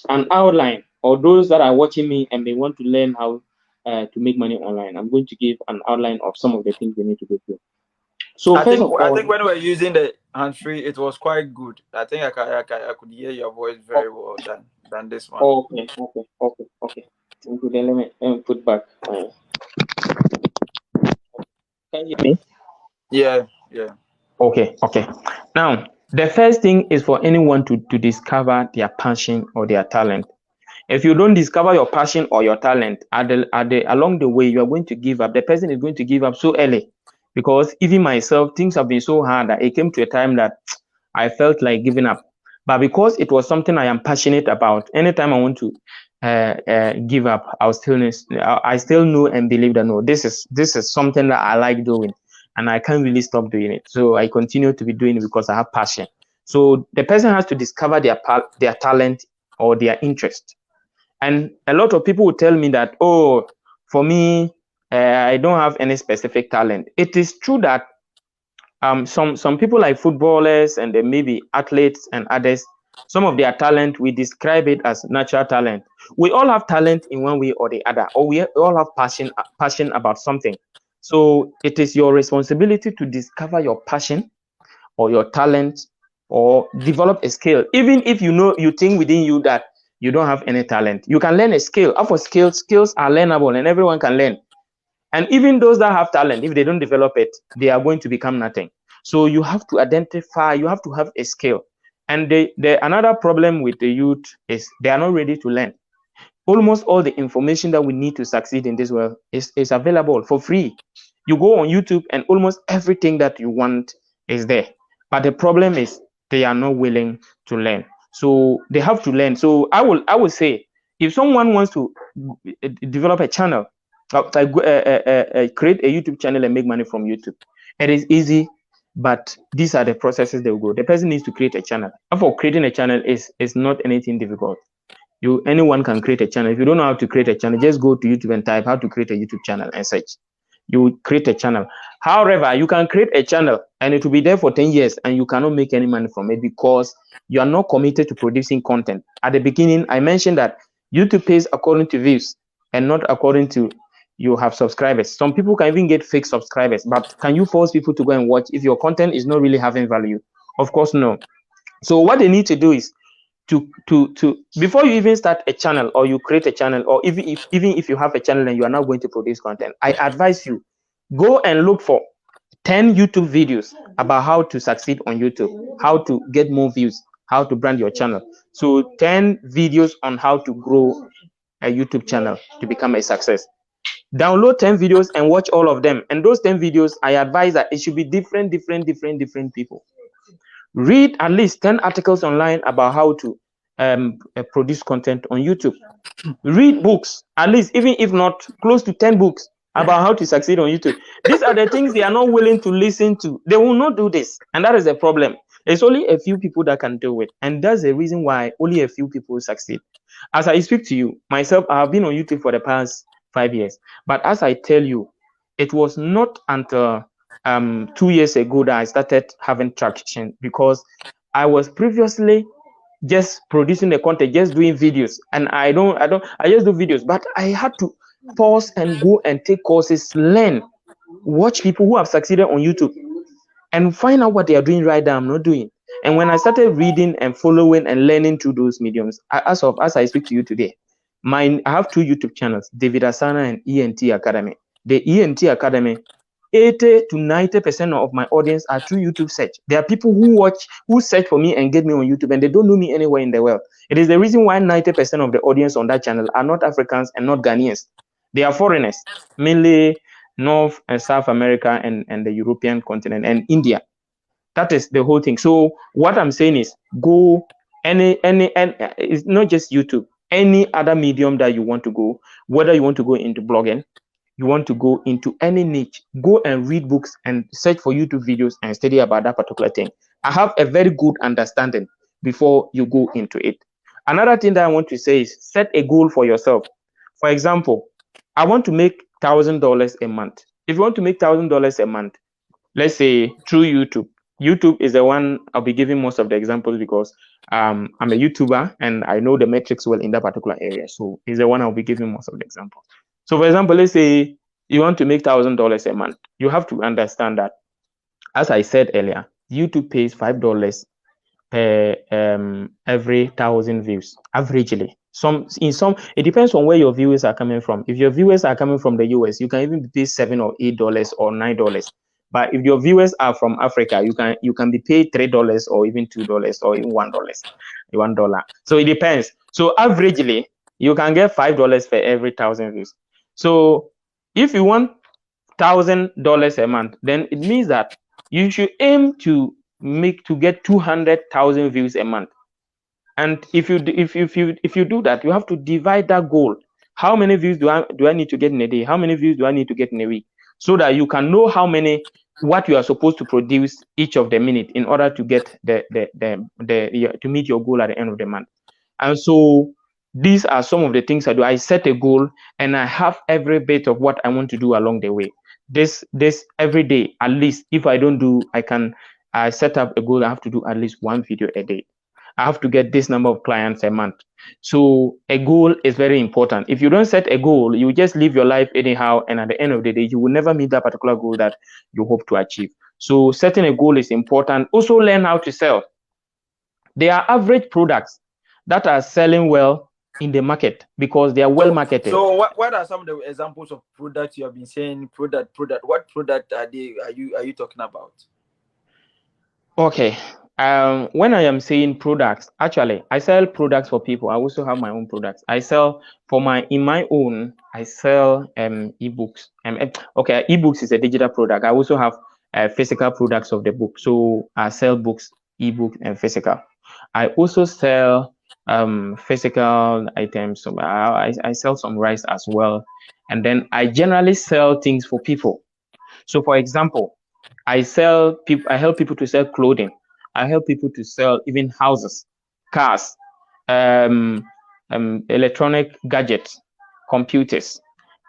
an outline, or those that are watching me and they want to learn how to make money online. I'm going to give an outline of some of the things they need to go through. So I think when we were using the hands-free, it was quite good. I think I could hear your voice very well than this one. Okay. Then let me put back. Can you hear me? Yeah. Okay. Now, the first thing is for anyone to discover their passion or their talent. If you don't discover your passion or your talent along the way, you are going to give up. The person is going to give up so early, because even myself, things have been so hard that it came to a time that I felt like giving up. But because it was something I am passionate about, anytime I want to give up, I still know and believe that no, this is something that I like doing, and I can't really stop doing it. So I continue to be doing it because I have passion. So the person has to discover their talent or their interest. And a lot of people will tell me that, oh, for me, I don't have any specific talent. It is true that some people like footballers and maybe athletes and others, some of their talent, we describe it as natural talent. We all have talent in one way or the other, or we all have passion about something. So it is your responsibility to discover your passion or your talent, or develop a skill. Even if you think within you that you don't have any talent, you can learn a skill. For skills are learnable and everyone can learn. And even those that have talent, if they don't develop it, they are going to become nothing. So you have to identify, you have to have a skill. And another problem with the youth is they are not ready to learn. Almost all the information that we need to succeed in this world is available for free. You go on YouTube and almost everything that you want is there. But the problem is they are not willing to learn. So they have to learn. So I will say, if someone wants to develop a channel, create a YouTube channel and make money from YouTube, it is easy, but these are the processes they will go. The person needs to create a channel. For creating a channel is not anything difficult. Anyone can create a channel. If you don't know how to create a channel, just go to YouTube and type how to create a YouTube channel and search. You create a channel. However, you can create a channel and it will be there for 10 years and you cannot make any money from it because you are not committed to producing content. At the beginning, I mentioned that YouTube pays according to views and not according to you have subscribers. Some people can even get fake subscribers, but can you force people to go and watch if your content is not really having value? Of course, no. So what they need to do is to before you even start a channel or you create a channel, or even if you have a channel and you are not going to produce content, I advise you go and look for 10 YouTube videos about how to succeed on YouTube, how to get more views, how to brand your channel. So 10 videos on how to grow a YouTube channel to become a success. Download 10 videos and watch all of them. And those 10 videos, I advise that it should be different people. Read at least 10 articles online about how to produce content on YouTube. Read books, at least, even if not close to 10 books about how to succeed on YouTube. These are the things they are not willing to listen to. They will not do this. And that is the problem. It's only a few people that can do it. And that's the reason why only a few people succeed. As I speak to you, myself, I have been on YouTube for the past 5 years. But as I tell you, it was not until 2 years ago that I started having traction, because I was previously just producing the content, just doing videos, and I just do videos, but I had to pause and go and take courses, learn, watch people who have succeeded on YouTube, and find out what they are doing right now I'm not doing. And when I started reading and following and learning through those mediums, as I speak to you today, I have 2 YouTube channels, David Asana and ENT Academy. The ENT Academy, 80 to 90% of my audience are through YouTube search. There are people who search for me and get me on YouTube, and they don't know me anywhere in the world. It is the reason why 90% of the audience on that channel are not Africans and not Ghanaians. They are foreigners, mainly North and South America and the European continent and India. That is the whole thing. So what I'm saying is, go and it's not just YouTube, any other medium that you want to go, whether you want to go into blogging, you want to go into any niche, go and read books and search for YouTube videos and study about that particular thing. I have a very good understanding before you go into it. Another thing that I want to say is, set a goal for yourself. For example, I want to make $1,000 a month. If you want to make $1,000 a month, let's say through YouTube. YouTube is the one I'll be giving most of the examples, because I'm a YouTuber and I know the metrics well in that particular area. So it's the one I'll be giving most of the examples. So for example, let's say you want to make $1,000 a month. You have to understand that, as I said earlier, YouTube pays $5 per every 1,000 views, averagely. It depends on where your viewers are coming from. If your viewers are coming from the US, you can even pay $7 or $8 or $9. But if your viewers are from Africa, you can be paid $3 or even $2 or even $1. So it depends. So averagely, you can get $5 for every 1,000 views. So if you want $1,000 a month, then it means that you should aim to get 200,000 views a month. And if you do that, you have to divide that goal. How many views do I need to get in a day? How many views do I need to get in a week? So that you can know what you are supposed to produce each of the minute in order to get to meet your goal at the end of the month. And so these are some of the things I do. I set a goal and I have every bit of what I want to do along the way. This every day, at least, if I don't do, I set up a goal. I have to do at least 1 video a day. I have to get this number of clients a month. So a goal is very important. If you don't set a goal, you just live your life anyhow, and at the end of the day, you will never meet that particular goal that you hope to achieve. So setting a goal is important. Also, learn how to sell. There are average products that are selling well in the market because they are well marketed. So what are some of the examples of products you have been saying? Product. What product are you talking about? Okay. When I am saying products, actually, I sell products for people. I also have my own products. I sell in my own. I sell ebooks. Okay, ebooks is a digital product. I also have physical products of the book. So I sell books, ebook, and physical. I also sell physical items. So I sell some rice as well. And then I generally sell things for people. So for example, I help people to sell clothing. I help people to sell even houses, cars, electronic gadgets, computers,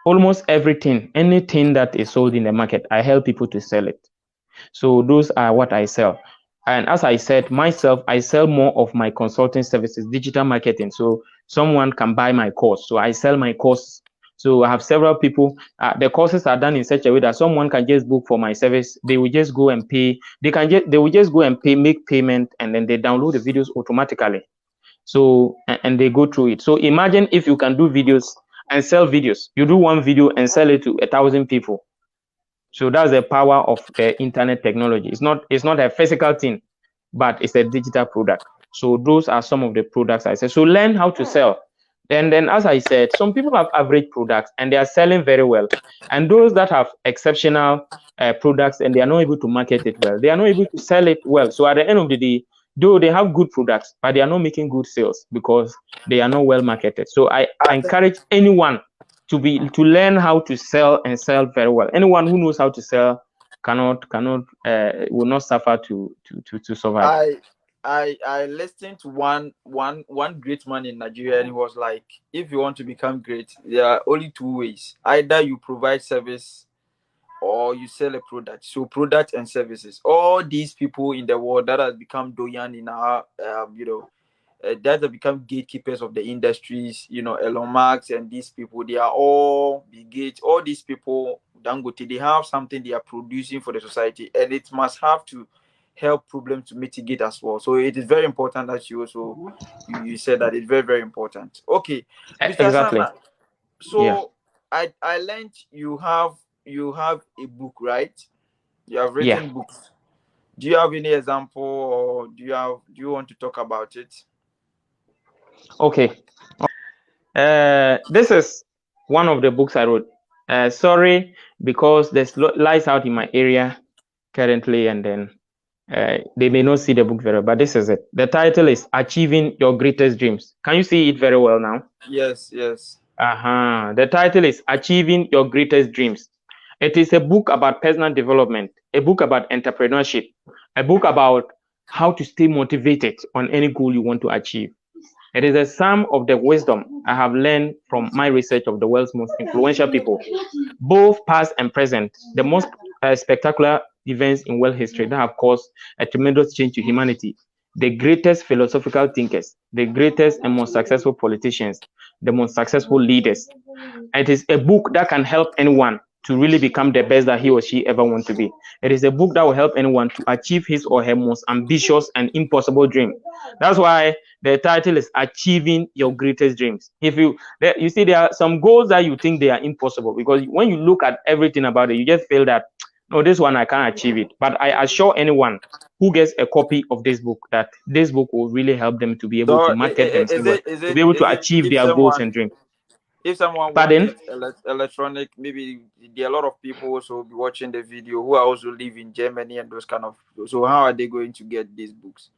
almost everything, anything that is sold in the market, I help people to sell it. So those are what I sell. And as I said, myself, I sell more of my consulting services, digital marketing. So someone can buy my course. So I sell my course. So I have several people. The courses are done in such a way that someone can just book for my service. They will just go and pay. They will just go and pay, make payment, and then they download the videos automatically. So and they go through it. So imagine if you can do videos and sell videos. You do one video and sell it to 1,000 people. So that's the power of the internet technology. It's not a physical thing, but it's a digital product. So those are some of the products I said. So learn how to sell. And then, as I said, some people have average products and they are selling very well. And those that have exceptional products and they are not able to market it well, they are not able to sell it well. So at the end of the day, though they have good products, but they are not making good sales because they are not well marketed. So I encourage anyone to learn how to sell and sell very well. Anyone who knows how to sell will not suffer to survive. I listened to one great man in Nigeria, and he was like, if you want to become great, there are only two ways. Either you provide service or you sell a product. So product and services. All these people in the world that has become doyen in our that have become gatekeepers of the industries, Elon Musk and these people, they are all Bill Gates, all these people, Dangote, they have something they are producing for the society, and it must have to help problems to mitigate as well. So it is very important that you also you said that it's very, very important. Okay, Mr. Exactly. Sana, so yeah. I learned you have a book, right? You have written books. Do you have any example, or do you want to talk about it? Okay. This is one of the books I wrote. Sorry, because there's lights out in my area currently, and then they may not see the book very well, but this is it. The title is Achieving Your Greatest Dreams. Can you see it very well now? Yes. The title is Achieving Your Greatest Dreams. It is a book about personal development, a book about entrepreneurship, a book about how to stay motivated on any goal you want to achieve. It is a sum of the wisdom I have learned from my research of the world's most influential people, both past and present, the most spectacular events in world history that have caused a tremendous change to humanity, the greatest philosophical thinkers, the greatest and most successful politicians, the most successful leaders. It is a book that can help anyone to really become the best that he or she ever wants to be. It is a book that will help anyone to achieve his or her most ambitious and impossible dream. That's why the title is Achieving Your Greatest Dreams. If you see, there are some goals that you think they are impossible, because when you look at everything about it, you just feel that, no, this one I can't achieve it. But I assure anyone who gets a copy of this book that this book will really help them to be able to market themselves, to be able to achieve their goals and dreams. If someone wants electronic, maybe there are a lot of people also be watching the video who also live in Germany and those kind of. So how are they going to get these books?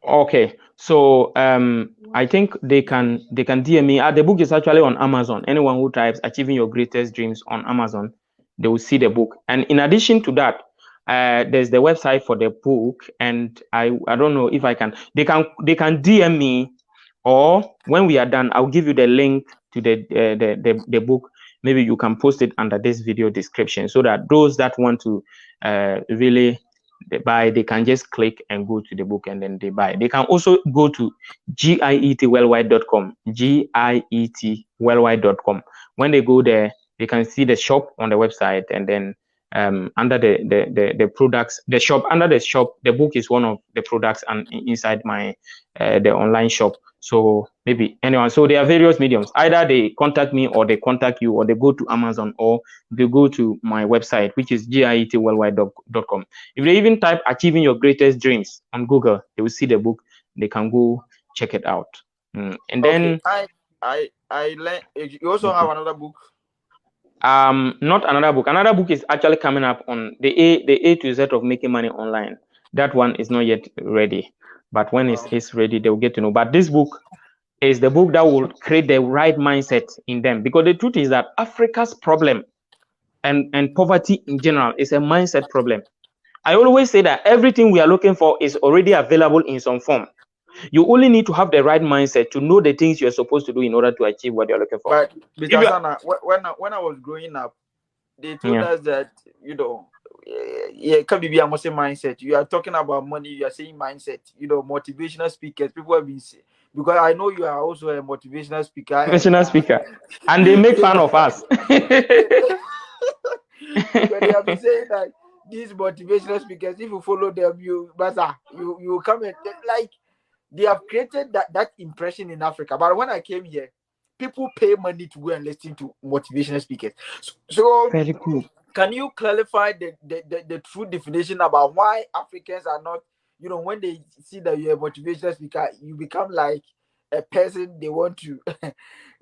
Okay, so I think they can DM me. The book is actually on Amazon. Anyone who types Achieving Your Greatest Dreams on Amazon, they will see the book. And in addition to that, there's the website for the book, and I don't know if I can. They can DM me, or when we are done, I'll give you the link to the book. Maybe you can post it under this video description, so that those that want to really buy, they can just click and go to the book and then they buy. They can also go to gietworldwide.com, gietworldwide.com. When they go there, they can see the shop on the website, and then under the products, the shop, under the shop, the book is one of the products, and inside my the online shop. So maybe anyone. So there are various mediums. Either they contact me, or they contact you, or they go to Amazon, or they go to my website, which is gietworldwide.com. If they even type Achieving Your Greatest Dreams on Google, they will see the book. They can go check it out. And then I learned. You also have another book. Not another book. Another book is actually coming up on the A to Z of making money online. That one is not yet ready. But when it's ready, they will get to know. But this book is the book that will create the right mindset in them. Because the truth is that Africa's problem and poverty in general is a mindset problem. I always say that everything we are looking for is already available in some form. You only need to have the right mindset to know the things you're supposed to do in order to achieve what you're looking for. But Mr. Sana, when I was growing up, they told us that, you know, it can be almost a mindset. You are talking about money, you are saying mindset, you know, motivational speakers. People have been saying, because I know you are also a motivational speaker. Motivational speaker. And they make fun of us. Because they have been saying that these motivational speakers, if you follow them, you come and like they have created that impression in Africa. But when I came here, people pay money to go and listen to motivational speakers. So very cool. Can you clarify the true definition about why Africans are not, you know, when they see that you're a motivational speaker, you become like a person they want to,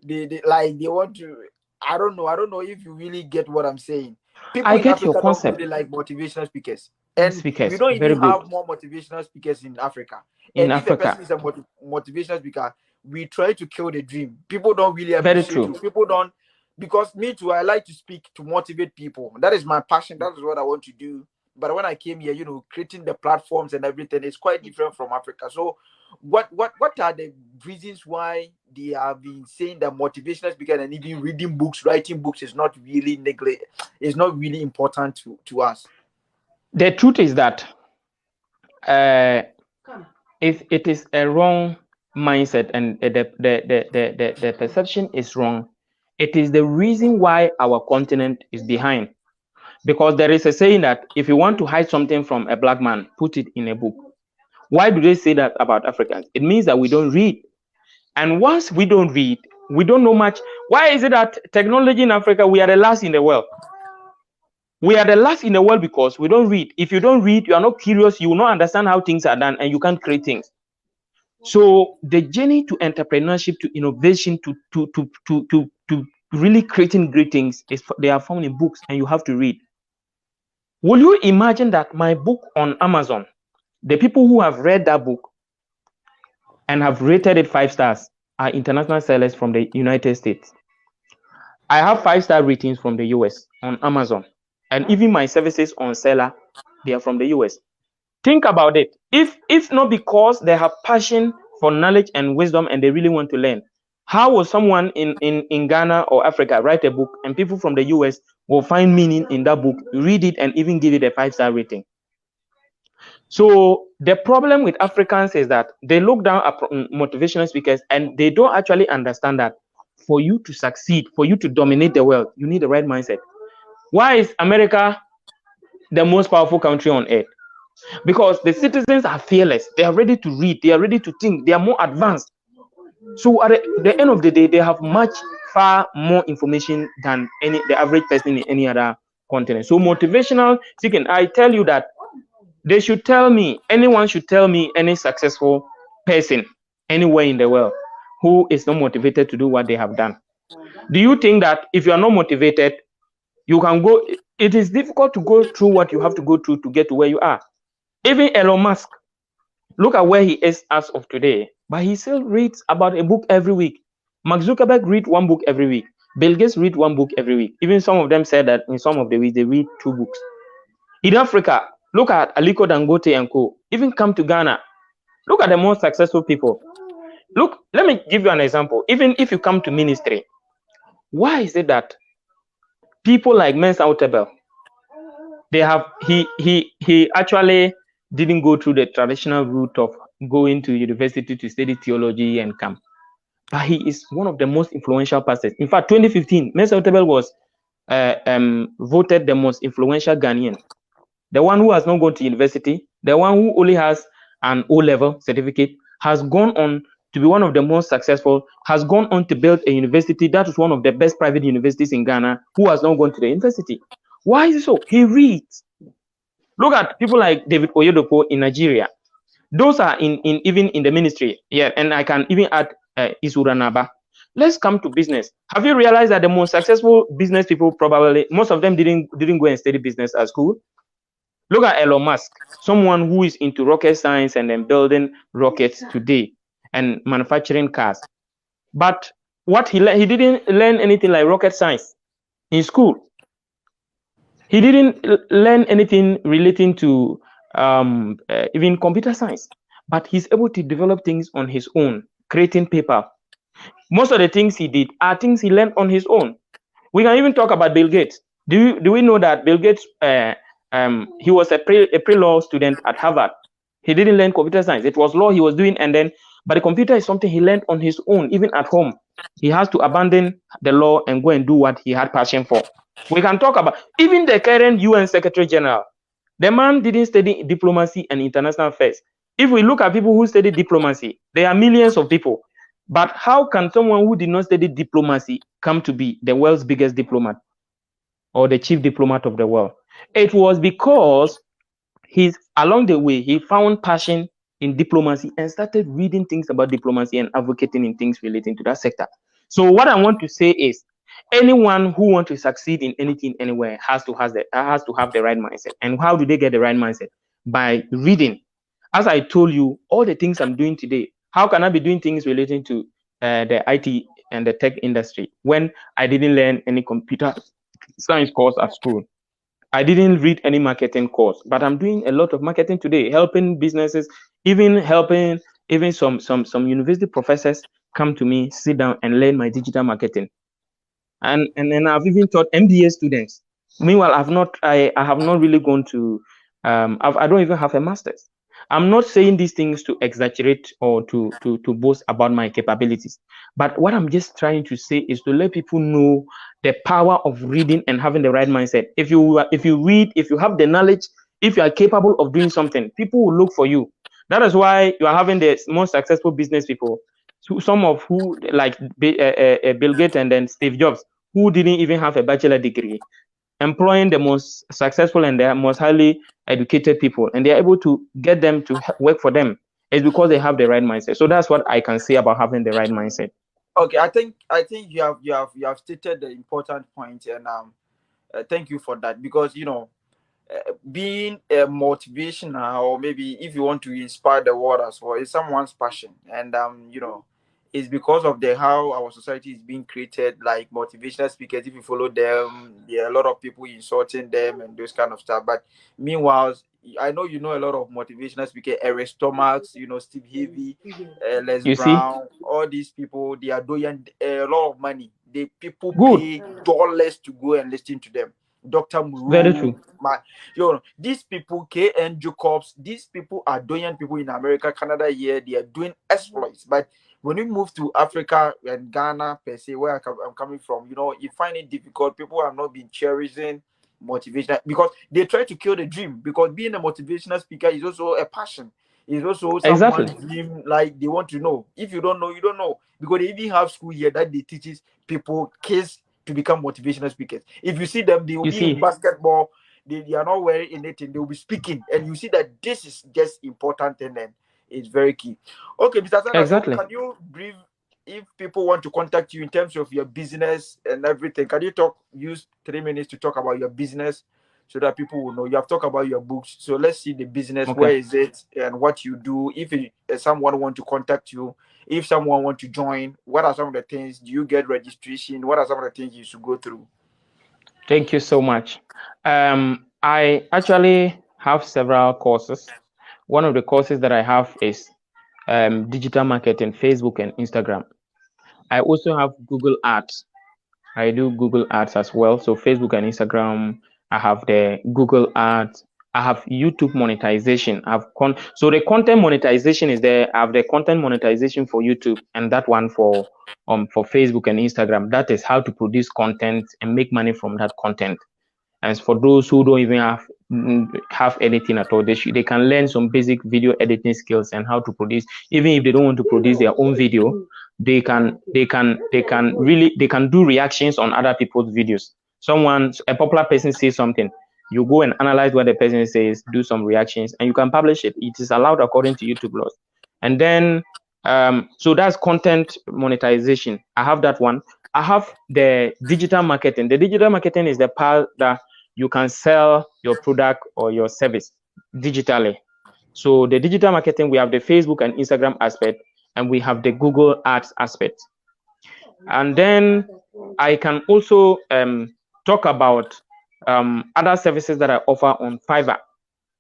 they want to. I don't know if you really get what I'm saying. People I get your concept. Don't really like motivational speakers, and speakers, we don't even have more motivational speakers in Africa. In and Africa, if a person is a motivational speaker, we try to kill the dream. People don't really appreciate you. People don't. Because me too, I like to speak to motivate people. That is my passion. That is what I want to do. But when I came here, you know, creating the platforms and everything is quite different from Africa. So what are the reasons why they have been saying that motivational speaker and even reading books, writing books is not really important to us? The truth is that if it is a wrong mindset and the perception is wrong, it is the reason why our continent is behind. Because there is a saying that if you want to hide something from a black man, put it in a book. Why do they say that about Africans? It means that we don't read. And once we don't read, we don't know much. Why is it that technology in Africa, we are the last in the world? We are the last in the world because we don't read. If you don't read, you are not curious, you will not understand how things are done, and you can't create things. So the journey to entrepreneurship, to innovation, to really creating great things, they are found in books, and you have to read. Will you imagine that my book on Amazon, the people who have read that book and have rated it 5 stars are international sellers from the United States. I have 5-star ratings from the US on Amazon, and even my services on Seller, they are from the US. Think about it. If not because they have passion for knowledge and wisdom and they really want to learn, how will someone in Ghana or Africa write a book and people from the US will find meaning in that book, read it, and even give it a 5-star rating? So the problem with Africans is that they look down at motivational speakers and they don't actually understand that for you to succeed, for you to dominate the world, you need the right mindset. Why is America the most powerful country on earth? Because the citizens are fearless. They are ready to read. They are ready to think. They are more advanced. So at the end of the day, they have far more information than the average person in any other continent. So motivational speaking, I tell you that anyone should tell me any successful person anywhere in the world who is not motivated to do what they have done. Do you think that if you are not motivated, you can go? It is difficult to go through what you have to go through to get to where you are. Even Elon Musk, look at where he is as of today, but he still reads about a book every week. Mark Zuckerberg reads 1 book every week. Bill Gates reads 1 book every week. Even some of them said that in some of the weeks they read 2 books. In Africa, look at Aliko Dangote and co. Even come to Ghana, look at the most successful people. Look, let me give you an example. Even if you come to ministry, why is it that people like Mensa Otabil, he actually didn't go through the traditional route of going to university to study theology and come, but he is one of the most influential pastors. In fact, 2015, Mensa Otabil was voted the most influential Ghanaian. The one who has not gone to university, the one who only has an O-level certificate, has gone on to be one of the most successful, has gone on to build a university that is one of the best private universities in Ghana, who has not gone to the university. Why is it so? He reads. Look at people like David Oyedepo in Nigeria. Those are even in the ministry. Yeah, and I can even add Isura Naba. Let's come to business. Have you realized that the most successful business people, probably most of them didn't go and study business at school? Look at Elon Musk, someone who is into rocket science and then building rockets today and manufacturing cars. But what he didn't learn anything like rocket science in school. He didn't learn anything relating to even computer science, but he's able to develop things on his own, creating paper. Most of the things he did are things he learned on his own. We can even talk about Bill Gates. Do we know that Bill Gates, he was a pre-law student at Harvard. He didn't learn computer science. It was law he was doing, but the computer is something he learned on his own, even at home. He has to abandon the law and go and do what he had passion for. We can talk about even the current UN Secretary General. The man didn't study diplomacy and international affairs. If we look at people who study diplomacy, there are millions of people. But how can someone who did not study diplomacy come to be the world's biggest diplomat or the chief diplomat of the world? It was because along the way, he found passion in diplomacy and started reading things about diplomacy and advocating in things relating to that sector. So what I want to say is, anyone who wants to succeed in anything, anywhere, has to have the right mindset. And how do they get the right mindset? By reading. As I told you, all the things I'm doing today, how can I be doing things relating to the IT and the tech industry when I didn't learn any computer science course at school? I didn't read any marketing course, but I'm doing a lot of marketing today, helping businesses, even helping some university professors come to me, sit down and learn my digital marketing. And then I've even taught MBA students. Meanwhile, I have not really gone to I don't even have a master's. I'm not saying these things to exaggerate or to boast about my capabilities. But what I'm just trying to say is to let people know the power of reading and having the right mindset. If you read, if you have the knowledge, if you are capable of doing something, people will look for you. That is why you are having the most successful business people, some of who like Bill Gates and then Steve Jobs, who didn't even have a bachelor degree, employing the most successful and the most highly educated people, and they're able to get them to work for them. It's because they have the right mindset. So that's what I can say about having the right mindset. Okay, I think you have stated the important point, and thank you for that, because being a motivational, or maybe if you want to inspire the world as well, is someone's passion. And it's because of the how our society is being created, like motivational speakers. If you follow them, there are a lot of people insulting them and those kind of stuff. But meanwhile, I know you know a lot of motivational speakers, Eric Thomas, Steve Harvey, Les Brown, all these people. They are doing a lot of money. People pay dollars to go and listen to them. Dr. Muru, very true. These people, KN Jacobs, these people are doing people in America, Canada here. They are doing exploits. But when we move to Africa and Ghana per se, where I'm coming from, you find it difficult. People have not been cherishing motivation because they try to kill the dream. Because being a motivational speaker is also a passion. It's also someone's dream. Like they want to know. If you don't know, you don't know. Because they even have school here that they teaches people kids to become motivational speakers. If you see them, they will be in basketball. They are not wearing anything. They will be speaking, and you see that this is just important, and then it's very key. Okay, Mr. Sanders, exactly. Can you brief if people want to contact you in terms of your business and everything? Can you use 3 minutes to talk about your business so that people will know? You have talked about your books, so let's see the business. Okay. Where is it and what you do? If someone want to contact you, if someone want to join, what are some of the things? Do you get registration? What are some of the things you should go through? Thank you so much. I actually have several courses. One of the courses that I have is digital marketing, Facebook and Instagram. I also have Google Ads. I do Google Ads as well. So Facebook and Instagram, I have the Google Ads. I have YouTube monetization. So the content monetization is there. I have the content monetization for YouTube and that one for Facebook and Instagram. That is how to produce content and make money from that content. And for those who don't even have anything at all, they can learn some basic video editing skills and how to produce. Even if they don't want to produce their own video, they can do reactions on other people's videos. A popular person says something, you go and analyze what the person says, do some reactions, and you can publish it. It is allowed according to YouTube laws. And then so that's content monetization. I have that one. I have the digital marketing. The digital marketing is the part that you can sell your product or your service digitally. So the digital marketing, we have the Facebook and Instagram aspect, and we have the Google Ads aspect. And then I can also talk about other services that I offer on Fiverr.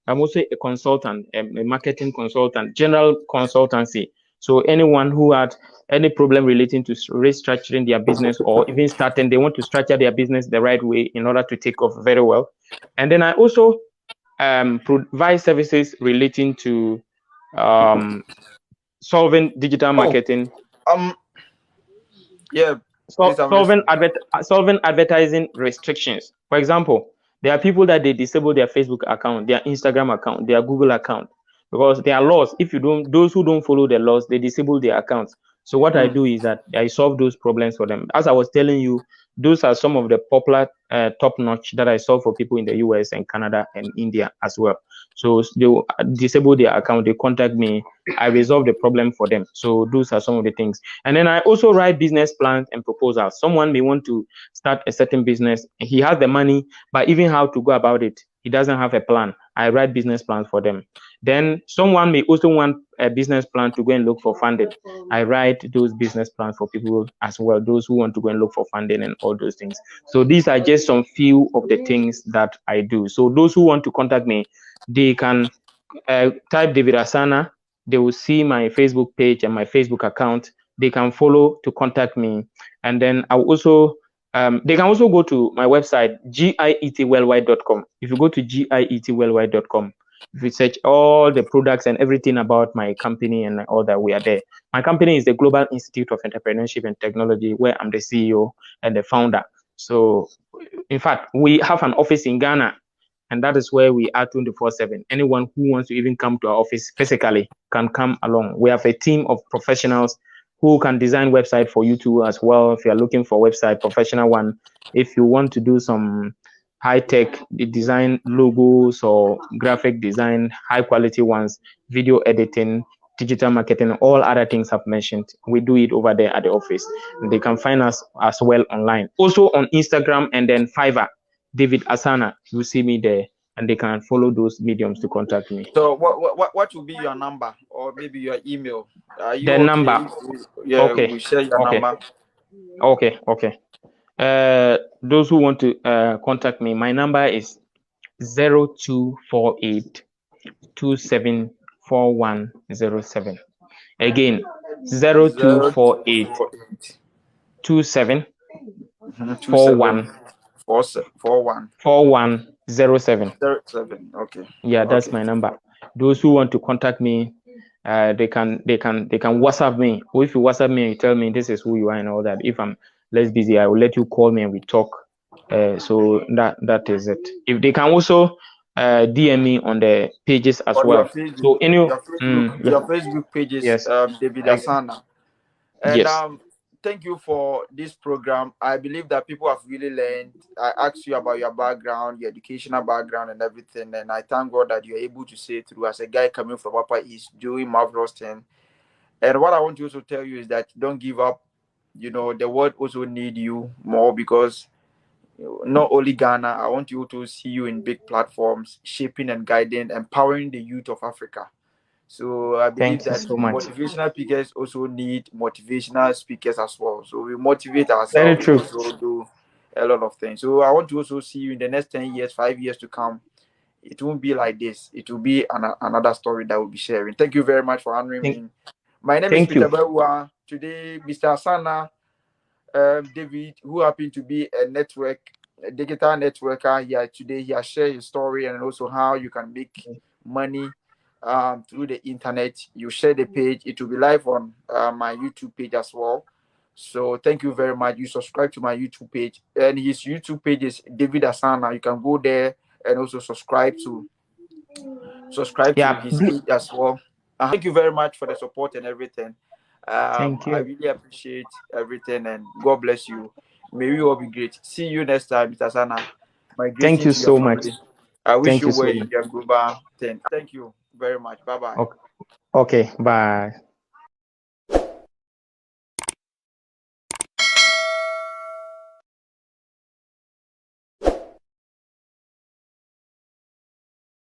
I'm also a consultant, a marketing consultant, general consultancy. So anyone who had any problem relating to restructuring their business or even starting, they want to structure their business the right way in order to take off very well. And then I also provide services relating to solving digital marketing. Solving advertising restrictions. For example, there are people that they disable their Facebook account, their Instagram account, their Google account, because there are laws. If you don't, those who don't follow the laws, they disable their accounts. So what I do is that I solve those problems for them. As I was telling you, those are some of the popular top-notch that I solve for people in the US and Canada and India as well. So they disable their account, they contact me, I resolve the problem for them. So those are some of the things. And then I also write business plans and proposals. Someone may want to start a certain business, he has the money, but even how to go about it, he doesn't have a plan. I write business plans for them. Then someone may also want a business plan to go and look for funding. I write those business plans for people as well, those who want to go and look for funding and all those things. So these are just some few of the things that I do. So those who want to contact me, they can type David Asana. They will see my Facebook page and my Facebook account. They can follow to contact me. And then I'll also they can also go to my website, gietworldwide.com. If you go to gietworldwide.com, if you search all the products and everything about my company and all that, we are there. My company is the Global Institute of Entrepreneurship and Technology, where I'm the CEO and the founder. So, in fact, we have an office in Ghana, and that is where we are 24/7. Anyone who wants to even come to our office physically can come along. We have a team of professionals who can design website for you too as well. If you're looking for website, professional one, if you want to do some high-tech design logos or graphic design, high quality ones, video editing, digital marketing, all other things I've mentioned, we do it over there at the office. And they can find us as well online. Also on Instagram and then Fiverr, David Asana, you see me there, and they can follow those mediums to contact me. So what will be your number or maybe your email? Are you the number? Yeah, okay. We share your number. Okay. Those who want to contact me, my number is 0248 274107. Again, 0248 274107. Okay. Yeah, that's my number. Those who want to contact me, they can WhatsApp me. Or if you WhatsApp me and you tell me this is who you are and all that, if I'm less busy, I will let you call me and we talk. So that is it. If they can also DM me on the pages as well. Facebook, so your Facebook pages, yes. David Asana. And yes. Thank you for this program. I believe that people have really learned. I asked you about your background, your educational background and everything. And I thank God that you're able to say through as a guy coming from Upper East, doing marvelous thing. And what I want to also tell you is that don't give up. You know, the world also need you more because not only Ghana, I want you to see you in big platforms, shaping and guiding, empowering the youth of Africa. So I believe that so motivational speakers also need motivational speakers as well. So we motivate ourselves to also do a lot of things. So I want to also see you in the next 10 years, 5 years to come. It won't be like this. It will be another story that we'll be sharing. Thank you very much for honoring me. My name is Peter Bewa. Today, Mr. Asana, David, who happened to be a digital networker here today, he has shared his story and also how you can make money through the internet. You share the page, it will be live on my YouTube page as well. So thank you very much. You subscribe to my YouTube page, and his YouTube page is David Asana. You can go there and also subscribe to his page as well. Thank you very much for the support and everything. Thank you. I really appreciate everything, and God bless you. May we all be great. See you next time, Mr. Asana. Thank you so much. I wish you well in your global thing. Thank you very much. Bye-bye. Okay, bye.